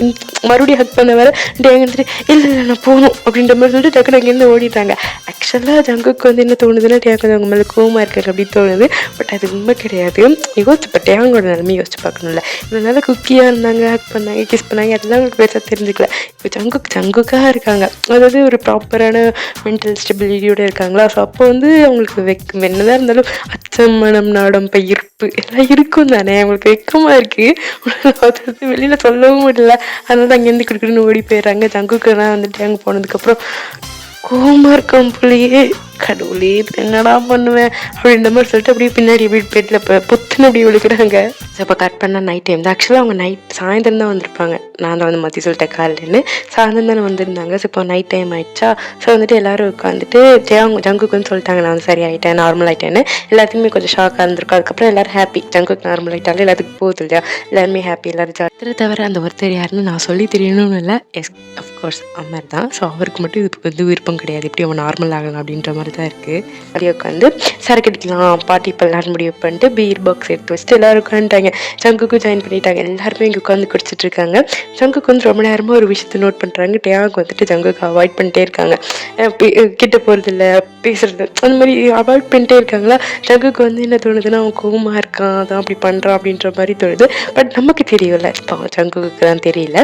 மறுபடியும் ஹக் பண்ண வேற டேங்க இருந்துட்டு, இல்லை இல்லை நான் போகணும் அப்படின்ற மாதிரி சொல்லிட்டு டக்குன்னு அங்கேருந்து ஓடிட்டாங்க. ஆக்சுவலாக ஜங்குக்கு வந்து என்ன தோணுதுன்னா, டேங்க அவங்க மேலே கோவமாக இருக்காங்க அப்படின்னு தோணுது. பட் அது உண்மை கிடையாது. யோசிச்சு இப்போ டேங்கோட நிலைமை யோசிச்சு பார்க்கணும்ல. இதனால குக்கியாக இருந்தாங்க, ஹக் பண்ணாங்க, கிஸ் பண்ணாங்க, அதெல்லாம் அவங்களுக்கு பேச தெரிஞ்சுக்கல. இப்போ ஜங்குக்காக இருக்காங்க, அதாவது ஒரு ப்ராப்பரான மென்டல் ஸ்டெபிலிட்டியோட இருக்காங்களா. ஸோ அப்போ வந்து அவங்களுக்கு வெக்கம் என்னதான் இருந்தாலும் அச்சம், மனம், நாடம், ஈர்ப்பு எல்லாம் இருக்கும் தானே. அவங்களுக்கு வெக்கமாக இருக்குது, வெளியில சொல்லவும் முடியல. அதனால அங்கேருந்து கிடுக்கிடுன்னு ஓடி போயிடுறாங்க. ஜங்குக்குலாம் வந்துட்டு அங்கே போனதுக்கப்புறம் கோவமா இருக்கும் போலயே, கடவுளே என்னடா பண்ணுவேன் அப்படின்ற மாதிரி சொல்லிட்டு அப்படியே பின்னாடி எப்படி பெட்டில் பொத்துன்னு அப்படி விழுக்கிறாங்க. ஸோ இப்போ கட் பண்ணால் நைட் டைம் தான். ஆக்சுவலாக அவங்க சாயந்தரம் தான் வந்திருப்பாங்க. நான் தான் வந்து மாற்றி சொல்லிட்டேன், காலையிலேருந்து சாயந்தரம் தானே வந்திருந்தாங்க. ஸோ இப்போ நைட் டைம் ஆயிடுச்சா. ஸோ வந்துட்டு எல்லோரும் உட்காந்துட்டு ஜங்குக்கு வந்து சொல்லிட்டாங்க, நான் வந்து சரி ஆகிட்டேன், நார்மல் ஆகிட்டேன்னு. எல்லாத்துக்குமே கொஞ்சம் ஷாக்காக இருந்திருக்கும். அதுக்கப்புறம் எல்லோரும் ஹாப்பி, ஜங்குக்கு நார்மல் ஆகிட்டாலும் எல்லாத்துக்கும் போகுது இல்லையா, எல்லாருமே ஹாப்பி, எல்லோரும் ஜாத்திரை. தவிர அந்த ஒருத்தர் யாருன்னு நான் சொல்லி தெரியணும்னு இல்லை, எஸ் அஃப்கோர்ஸ் அமர் தான். ஸோ அவருக்கு மட்டும் இது வந்து விருப்பம் கிடையாது, எப்படி அவன் நார்மல் ஆகலாம் அப்படின்ற மாதிரி தான் இருக்குது. அப்படியே உட்காந்து சரக்கு அடிக்கலாம் பாட்டி இப்போ எல்லாரும் முடிவு பண்ணிட்டு பீர் பாக்ஸ் எடுத்து வச்சுட்டு எல்லோரும் உட்காந்துட்டாங்க. ஜங்குக்கும் ஜாயின் பண்ணிட்டாங்க. எல்லாருமே இங்கே உட்காந்து குடிச்சிட்டு இருக்காங்க. ஜங்குக்கு வந்து ரொம்ப நேரமாக ஒரு விஷயத்தை நோட் பண்ணுறாங்க. டேயாவுக்கு வந்துட்டு ஜங்குக்கு அவாய்ட் பண்ணிட்டே இருக்காங்க. கிட்ட போகிறதில்ல, பேசுறது அந்த மாதிரி அவாய்ட் பண்ணிட்டே இருக்காங்களா. ஜங்குக்கு வந்து என்ன தோணுதுன்னா அவன் கோவமாக இருக்கான், அதான் அப்படி பண்ணுறான் அப்படின்ற மாதிரி தோணுது. பட் நமக்கு தெரியல, இப்போ ஜங்குக்கு தான் தெரியல.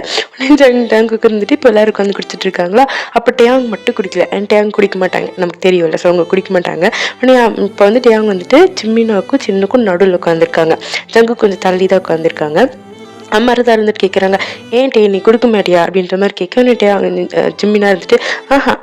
ஜங்குக்கு இருந்துட்டு இப்போ எல்லாரும் உட்காந்து குடிச்சிட்டு இருக்காங்களா. அப்போ டேயாங் மட்டும் குடிக்கல. டேயாங் குடிக்க மாட்டாங்க, நமக்கு தெரியல. ஸோ அவங்க குடிக்க மாட்டாங்க. ஆனால் இப்போ வந்து டேயாங் வந்துட்டு சிம்மினாவுக்கும் சின்னுக்கும் நடுவில் உட்காந்துருக்காங்க. ஜங்கு கொஞ்சம் தள்ளி தான் உட்காந்துருக்காங்க. அம்மாரு தான் இருந்துட்டு கேட்குறாங்க, ஏன் டே நீ குடிக்க மாட்டியா அப்படின்ற மாதிரி கேட்க. அவங்க ஜிம்மினா இருந்துட்டு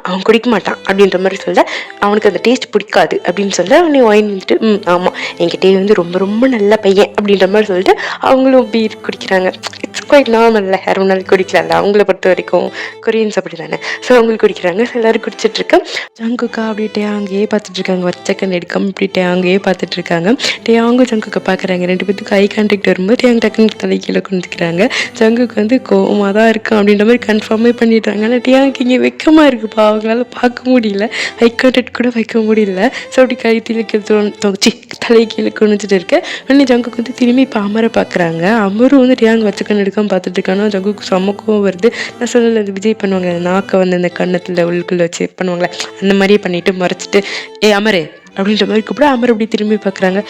அவன் குடிக்க மாட்டான் அப்படின்ற மாதிரி சொல்ல, அவனுக்கு அந்த டேஸ்ட் பிடிக்காது அப்படின்னு சொல்ல. அவனே ஒயின் வந்துட்டு ஆமாம் எங்கள் டே வந்து ரொம்ப ரொம்ப நல்ல பையன் அப்படின்ற மாதிரி சொல்லிட்டு அவங்களும் பீர் குடிக்கிறாங்க. இட்ஸ் குவைட் நார்மல்ல, யாரும் நாளைக்கு குடிக்கலாம்ல, அவங்கள பொறுத்த வரைக்கும் கொரியன்ஸ் அப்படி தானே. ஸோ அவங்களுக்கு குடிக்கிறாங்க. ஸோ எல்லோரும் குடிச்சிட்டு இருக்கேன். ஜங்குக்கா அப்படின்ட்டு அங்கேயே பார்த்துட்டு இருக்காங்க. வச்சக்கன் எடுக்காம இப்படிட்டு அங்கேயே பார்த்துட்டு இருக்காங்க. அவங்க ஜங்குக்கை பார்க்குறாங்க. 2 பேத்துக்கு ஐ கான்டாக்ட் வரும்போது டக்குன்னு தலை கீழே குந்திக்கிறாங்க. ஜங்குக்கு வந்து கோவமாக தான் இருக்கும் அப்படின்ற மாதிரி கன்ஃபார்மே பண்ணிடுறாங்க. ஆனால் டேயாங்க்கு இங்கே வெக்கமாக இருக்குப்பா, அவங்களால பார்க்க முடியல, ஐ கான்டாக்ட் கூட வைக்க முடியல. ஸோ அப்படி கழுத்தில் தோச்சி தலை கீழே குனிஞ்சிட்டு இருக்க. உடனே ஜங்குக்கு வந்து திரும்பி இப்போ அமரை பார்க்குறாங்க. அமரும் வந்து டேயாங் வச்சக்கன் எடுக்காமல் பார்த்துட்டு இருக்காங்க. ஜங்குக்கு சமக்கும் வருது. நான் சொல்லலை, அது விஜய் பண்ணுவாங்க, நாக்கை வந்து அந்த கன்னத்தில் உள்ளுக்குள்ளே வச்சு பண்ணுவாங்களே, அந்த மாதிரியே பண்ணிட்டு மறைச்சிட்டு அமரு அப்படின்ற மாதிரி கூப்பிட அமர் அப்படி திரும்பி பார்க்குறாங்க.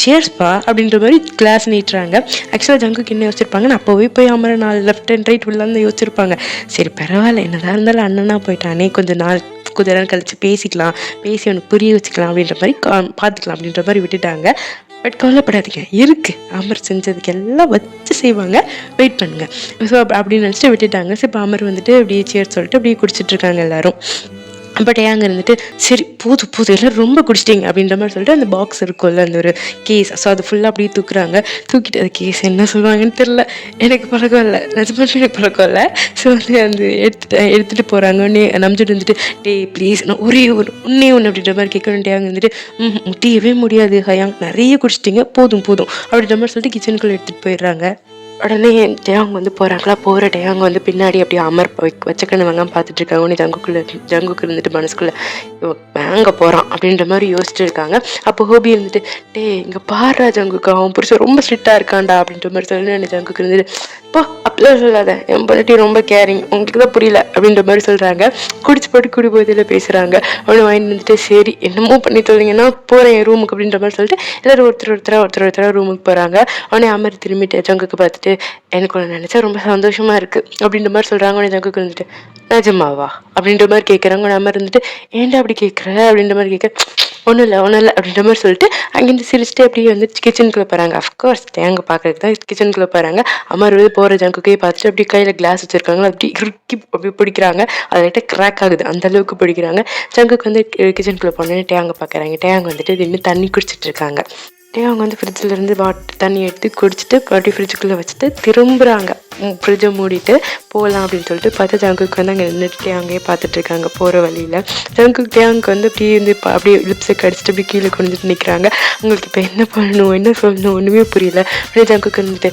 சேர்ஸ்பா அப்படின்ற மாதிரி கிளாஸ் நீட்டுறாங்க. ஆக்சுவலாக ஜங்குக்கு என்ன யோசிச்சிருப்பாங்கன்னு அப்போவே போய் அமர 4 லெஃப்ட் அண்ட் ரைட் உள்ளாந்து யோசிச்சிருப்பாங்க. சரி பரவாயில்ல, என்னதான் இருந்தாலும் அண்ணனா போயிட்டானே, கொஞ்சம் நேரம் கழிச்சு பேசிக்கலாம், பேசி அவனுக்கு புரிய வச்சுக்கலாம் அப்படின்ற மாதிரி பார்த்துக்கலாம் அப்படின்ற மாதிரி விட்டுட்டாங்க. பட் கவலைப்படாதீங்க, இருக்குது அமர் செஞ்சதுக்கு எல்லாம் வச்சு செய்வாங்க, வெயிட் பண்ணுங்க. ஸோ அப்படின்னு நினச்சிட்டு விட்டுட்டாங்க. ஸோ இப்போ அமர் வந்துட்டு அப்படியே சேர் சொல்லிட்டு அப்படியே குடிச்சிட்ருக்காங்க எல்லாரும். பட் ஏங்க இருந்துட்டு சரி போதும் எல்லாம் ரொம்ப குடிச்சிட்டிங்க அப்படின்ற மாதிரி சொல்லிட்டு அந்த பாக்ஸ் இருக்கும்ல, அந்த ஒரு கேஸ், ஸோ அது ஃபுல்லாக அப்படியே தூக்குறாங்க. தூக்கிட்டு அது கேஸ் என்ன சொல்லுவாங்கன்னு தெரில, எனக்கு பழக்கம் இல்லை, நிஜமாவே எனக்கு பழக்கம் இல்லை. ஸோ வந்து அந்த எடுத்துகிட்டு போகிறாங்க. உடனே நம்பிட்டு இருந்துட்டு டே ப்ளீஸ் நான் ஒரே ஒன்று அப்படின்ற மாதிரி கேட்கணும். டேயாங்க இருந்துட்டு முடியவே முடியாது ஹயாங், நிறைய குடிச்சிட்டிங்க, போதும் அப்படின்ற மாதிரி சொல்லிட்டு கிச்சனுக்குள்ளே எடுத்துகிட்டு போயிடுறாங்க. உடனே டேயாங் வந்து போகிறாங்களா. போகிற டேயாங் வந்து பின்னாடி அப்படியே அமர் வச்சக்கண்ணு வாங்க பார்த்துட்டு இருக்காங்க. உடனே ஜங்குக்கு இருந்துட்டு மனசுக்குள்ளே வாங்க போகிறான் அப்படின்ற மாதிரி யோசிச்சுட்டு இருக்காங்க. அப்போ ஹோபி இருந்துட்டு டே இங்கே பாடுறா ஜங்குக்கு, அவன் புருஷன் ரொம்ப ஸ்ட்ரிக்டாக இருக்கான்டா அப்படின்ற மாதிரி சொல்லி ஜங்குக்கு இருந்துட்டு போ அப்படிலாம் சொல்லாத, என் பொண்டாட்டி ரொம்ப கேரிங், உங்களுக்கு தான் புரியல அப்படின்ற மாதிரி சொல்கிறாங்க. குடிச்சு போட்டு குடி போதில் பேசுகிறாங்க. அவனை வாங்கி வந்துட்டு சரி என்னமோ பண்ணி சொல்லிங்கன்னா போகிறேன் என் ரூமுக்கு அப்படின்ற மாதிரி சொல்லிட்டு எல்லோரும் ஒருத்தர் ரூமுக்கு போகிறாங்க. அவனே அமர் திரும்பிட்டு ஜங்குக்கு பார்த்துட்டு எனக்கு ஒன்று நினச்சா ரொம்ப சந்தோஷமாக இருக்குது அப்படின்ற மாதிரி சொல்கிறாங்க. உடனே ஜங்குக்கு இருந்துட்டு நிஜமாவா அப்படின்ற மாதிரி கேட்குறாங்க. உடனே அமர் இருந்துட்டு ஏன்டா அப்படி கேட்குற அப்படின்ற மாதிரி கேட்க ஒன்றும் இல்லை அப்படின்ற மாதிரி சொல்லிட்டு அங்கேருந்து சிரிச்சுட்டு அப்படியே வந்து கிச்சனுக்குள்ளே போகிறாங்க. அஃப்கோர்ஸ் தேங்க பார்க்கறதுக்கு தான் கிச்சனுக்குள்ளே போகிறாங்க. அமர் வந்து போகிற ஜங்குக்கே பார்த்துட்டு அப்படி கையில் கிளாஸ் வச்சுருக்காங்களா, அப்படி இறுக்கி அப்படி பிடிக்கிறாங்க. அது லைட்டாக கிராக் ஆகுது, அந்தளவுக்கு பிடிக்கிறாங்க. ஜங்குக்கு வந்து கிச்சனுக்குள்ளே போனோன்னே டேங்க பார்க்குறாங்க. டேங்க வந்துட்டு இன்னும் தண்ணி குடிச்சிட்டு இருக்காங்க. அவங்க வந்து ஃப்ரிட்ஜிலேருந்து தண்ணி எடுத்து குடிச்சிட்டு மறுபடியும் ஃப்ரிட்ஜுக்குள்ளே வச்சுட்டு திரும்புகிறாங்க. ஃப்ரிட்ஜை மூடிட்டு போகலாம் அப்படின்னு சொல்லிட்டு பார்த்தா ஜங்குக்கு வந்து அங்கே நின்றுட்டு அங்கேயே பார்த்துட்ருக்காங்க போகிற வழியில். ஜங்குக்கு வந்து அப்படியே வந்து அப்படியே லிப்ஸை கடிச்சிட்டு அப்படி கீழே குனிஞ்சிட்டு நிற்கிறாங்க. அவங்களுக்கு இப்போ என்ன பண்ணணும் என்ன சொல்லணும் ஒன்றுமே புரியல. அப்படியே ஜங்குக்கு இருந்துட்டு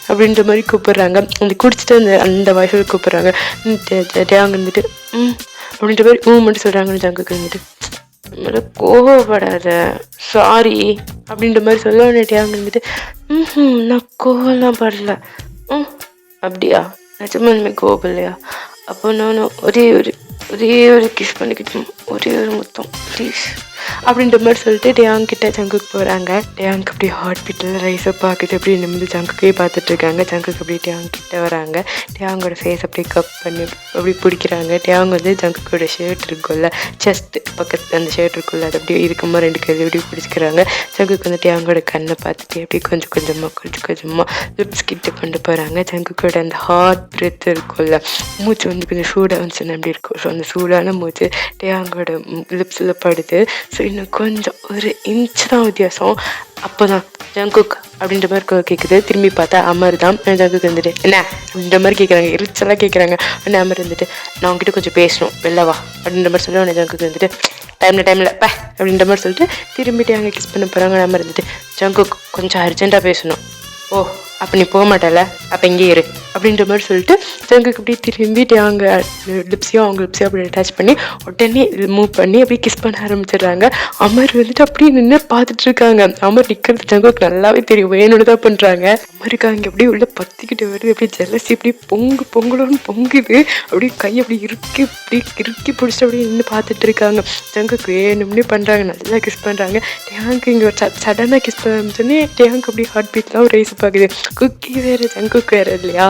அப்படின்ற மாதிரி கூப்பிட்றாங்க. அந்த குடிச்சிட்டு அந்த வயசில் கூப்பிட்றாங்க. டேங்க இருந்துட்டு அப்படின்ற மாதிரி மட்டும் சொல்கிறாங்கன்னு ஜங்குக்கு இருந்துட்டு மேலே கோவப்படாத சாரி அப்படின்ற மாதிரி சொல்ல. டேயாங்க இருந்துட்டு நான் கோவம்லாம் படல. அப்படியா, நிஜமாலுமே கோவம் இல்லையா? அப்போ நானும் ஒரே ஒரு கிஸ் பண்ணிக்கிட்டோம், ஒரே ஒரு முத்தம் ப்ளீஸ் அப்படின்ற மாதிரி சொல்லிட்டு டேயாங் கிட்ட ஜங்குக்கு போகிறாங்க. டேயாங்க்கு அப்படியே ஹார்ட் பீட்டில் ரைஸை பார்க்குது. அப்படியே நிமிந்து ஜங்குக்கே பார்த்துட்ருக்காங்க. ஜங்குக்கு அப்படியே டேயாங் கிட்ட வராங்க. டேயாங்கோட ஃபேஸ் அப்படியே கப் பண்ணி அப்படி பிடிக்கிறாங்க. டேயாங் வந்து ஜங்குக்கோட ஷர்ட் இருக்குல்ல, செஸ்ட் பக்கத்து அந்த ஷர்ட் இருக்குல்ல, அது அப்படியே இருக்குமா 2 கையில் அப்படியே பிடிச்சிக்கிறாங்க. ஜங்குக்கு வந்து டேயாங்கோட கண்ணை பார்த்துட்டு அப்படியே கொஞ்சம் கொஞ்சமாக லிப்ஸ் கிட்ட கொண்டு போகிறாங்க. ஜங்குக்கோட அந்த ஹார்ட் பிரெத் இருக்குல்ல, மூச்சு வந்து கொஞ்சம் சூடாக வந்துச்சுன்னா அப்படி இருக்கும். ஸோ அந்த சூடான மூச்சு டேயாங்கோட லிப்ஸில் படுது. ஸோ இன்னும் கொஞ்சம் 1 இன்ச் தான் வித்தியாசம். அப்போ தான் ஜங்குக் அப்படின்ற மாதிரி கேட்குது. திரும்பி பார்த்தா அமர் தான். ஜங்குக்கு வந்துட்டு என்ன அப்படின்ற மாதிரி கேட்குறாங்க, எரிச்சலாக கேட்குறாங்க. உடனே அமர் வந்துட்டு நான் உங்ககிட்ட கொஞ்சம் பேசணும் வெளிலவா அப்படின்ற மாதிரி சொல்லி உடனே ஜங்குக்கு வந்துட்டு டைமில் அப்படின்ற மாதிரி சொல்லிட்டு திரும்பிட்டு அங்கே கிஸ் பண்ண போகிறாங்க. அமர் வந்துட்டு ஜங்குக் கொஞ்சம் அர்ஜென்ட்டாக பேசணும். ஓ அப்போ நீ போக மாட்டல, அப்போ இங்கே இரு அப்படின்ற மாதிரி சொல்லிட்டு ஜங்குக்கு அப்படியே திரும்பி அவங்க லிப்ஸையும் அவங்க லிப்ஸையும் அப்படி அட்டாச் பண்ணி உடனே மூவ் பண்ணி அப்படியே கிஸ் பண்ண ஆரம்பிச்சிடுறாங்க. அமர் வந்துட்டு அப்படியே நின்று பார்த்துட்டு இருக்காங்க. அமர் நிற்கிறது ஜங்குக்கு நல்லாவே தெரியும், வேணும்னு தான் பண்ணுறாங்க. அமருக்கு அங்கே அப்படியே உள்ள பத்திக்கிட்டு வருது, அப்படியே ஜெலசி அப்படியே பொங்கலோன்னு பொங்குது. அப்படியே கை அப்படி இறுக்கி பிடிச்சிட்டு அப்படியே நின்று பார்த்துட்டு இருக்காங்க. ஜங்குக்கு வேணும்னே பண்ணுறாங்க, நல்லா கிஸ் பண்ணுறாங்க. டேங்க்கு இங்கே சடனாக கிஸ் பண்ண ஆரம்பிச்சோன்னே டேங்க் அப்படியே ஹார்ட் பீட்லாம் ரைஸ் பார்க்குது. குக்கி வேறு ஜங்குக்கு வேறு இல்லையா,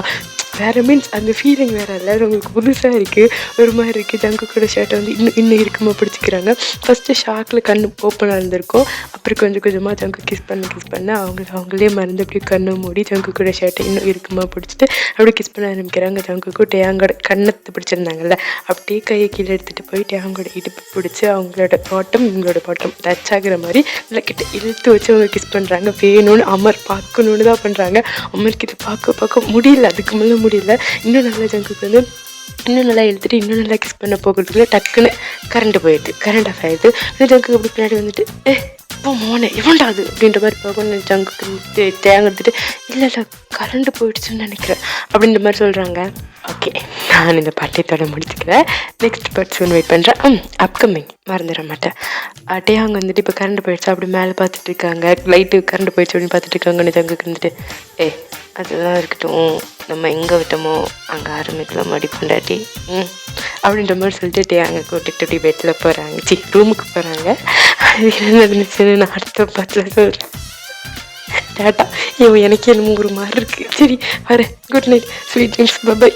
வேறு மீன்ஸ் அந்த ஃபீலிங் வேறு இல்லை, உங்களுக்கு புதுசாக இருக்குது, ஒரு மாதிரி இருக்குது. ஜங்குக்கோட ஷர்ட்டை வந்து இன்னும் இறுக்கமாக பிடிச்சிக்கிறாங்க. ஃபஸ்ட்டு ஷாக்கில் கண்ணு ஓப்பனாக இருந்திருக்கும், அப்புறம் கொஞ்சம் கொஞ்சமாக ஜங்கு கிஸ் பண்ண அவங்களே மறந்து அப்படியே கண்ணை மூடி ஜங்குக்கோட ஷர்ட்டை இன்னும் இறுக்கமாக பிடிச்சிட்டு அப்படியே கிஸ் பண்ண ஆரம்பிக்கிறாங்க. ஜங்குக்கும் டேங்கோட கண்ணத்தை பிடிச்சிருந்தாங்கல்ல, அப்படியே கையை கீழே எடுத்துகிட்டு போய் டேங்கோட இடுப்பு பிடிச்சி அவங்களோட பாட்டம் இவங்களோட பாட்டம் டச் ஆகிற மாதிரி நல்லா கிட்ட இழுத்து வச்சு அவங்க கிஸ் பண்ணுறாங்க. வேணும்னு அமர் பார்க்கணுன்னு தான் பண்ணுறாங்க. அமர்கிட்ட பார்க்க முடியல, அதுக்கு மேலே முடியல. இன்னும் நல்லா ஜங்குக்கு வந்து இன்னும் நல்லா இழுத்துட்டு இன்னும் நல்லா கிஸ் பண்ண போகிறதுக்குள்ள டக்குன்னு கரண்ட் போயிடுது, கரண்ட் ஆஃப் ஆகிடுது. ஜங்குக்கு அப்படி பின்னாடி வந்துட்டு இப்போ மோனே இவன்டாது அப்படின்ற மாதிரி போகணும். ஜங்குக்கு தேங்கிறதுட்டு இல்லை கரண்ட் போயிடுச்சுன்னு நினைக்கிறேன் அப்படின்ற மாதிரி சொல்கிறாங்க. ஓகே, நான் இந்த பாட்டியத்தோட முடிச்சுக்கிறேன். நெக்ஸ்ட் பார்ட் சூன் வெயிட் பண்ணுறேன். அப்கமிங் மறந்துட மாட்டேன். டேயாங் வந்துட்டு இப்போ கரண்ட் போயிடுச்சு அப்படி மேலே பார்த்துட்டு இருக்காங்க. லைட்டு கரண்ட் போயிடுச்சு அப்படின்னு பார்த்துட்டு இருக்காங்கன்னு ஜங்குக்கு வந்துட்டு அதெல்லாம் இருக்கட்டும், நம்ம எங்கே விட்டோமோ அங்கே ஆரம்பிக்கலாம் மடி பொண்டாட்டி அப்படின்ற மாதிரி சொல்லிட்டு டேயாங்க கூட்டிகிட்டு அப்படி பெட்டில் போகிறாங்க, ரூமுக்கு போகிறாங்க. அது என்ன நடந்துச்சுன்னு நான் அடுத்த பாட்டில் சொல்கிறேன். டாட்டா, எனக்கே என்னமோ ஒரு மாதிரி இருக்குது. சரி வரேன், good night, sweet dreams, by.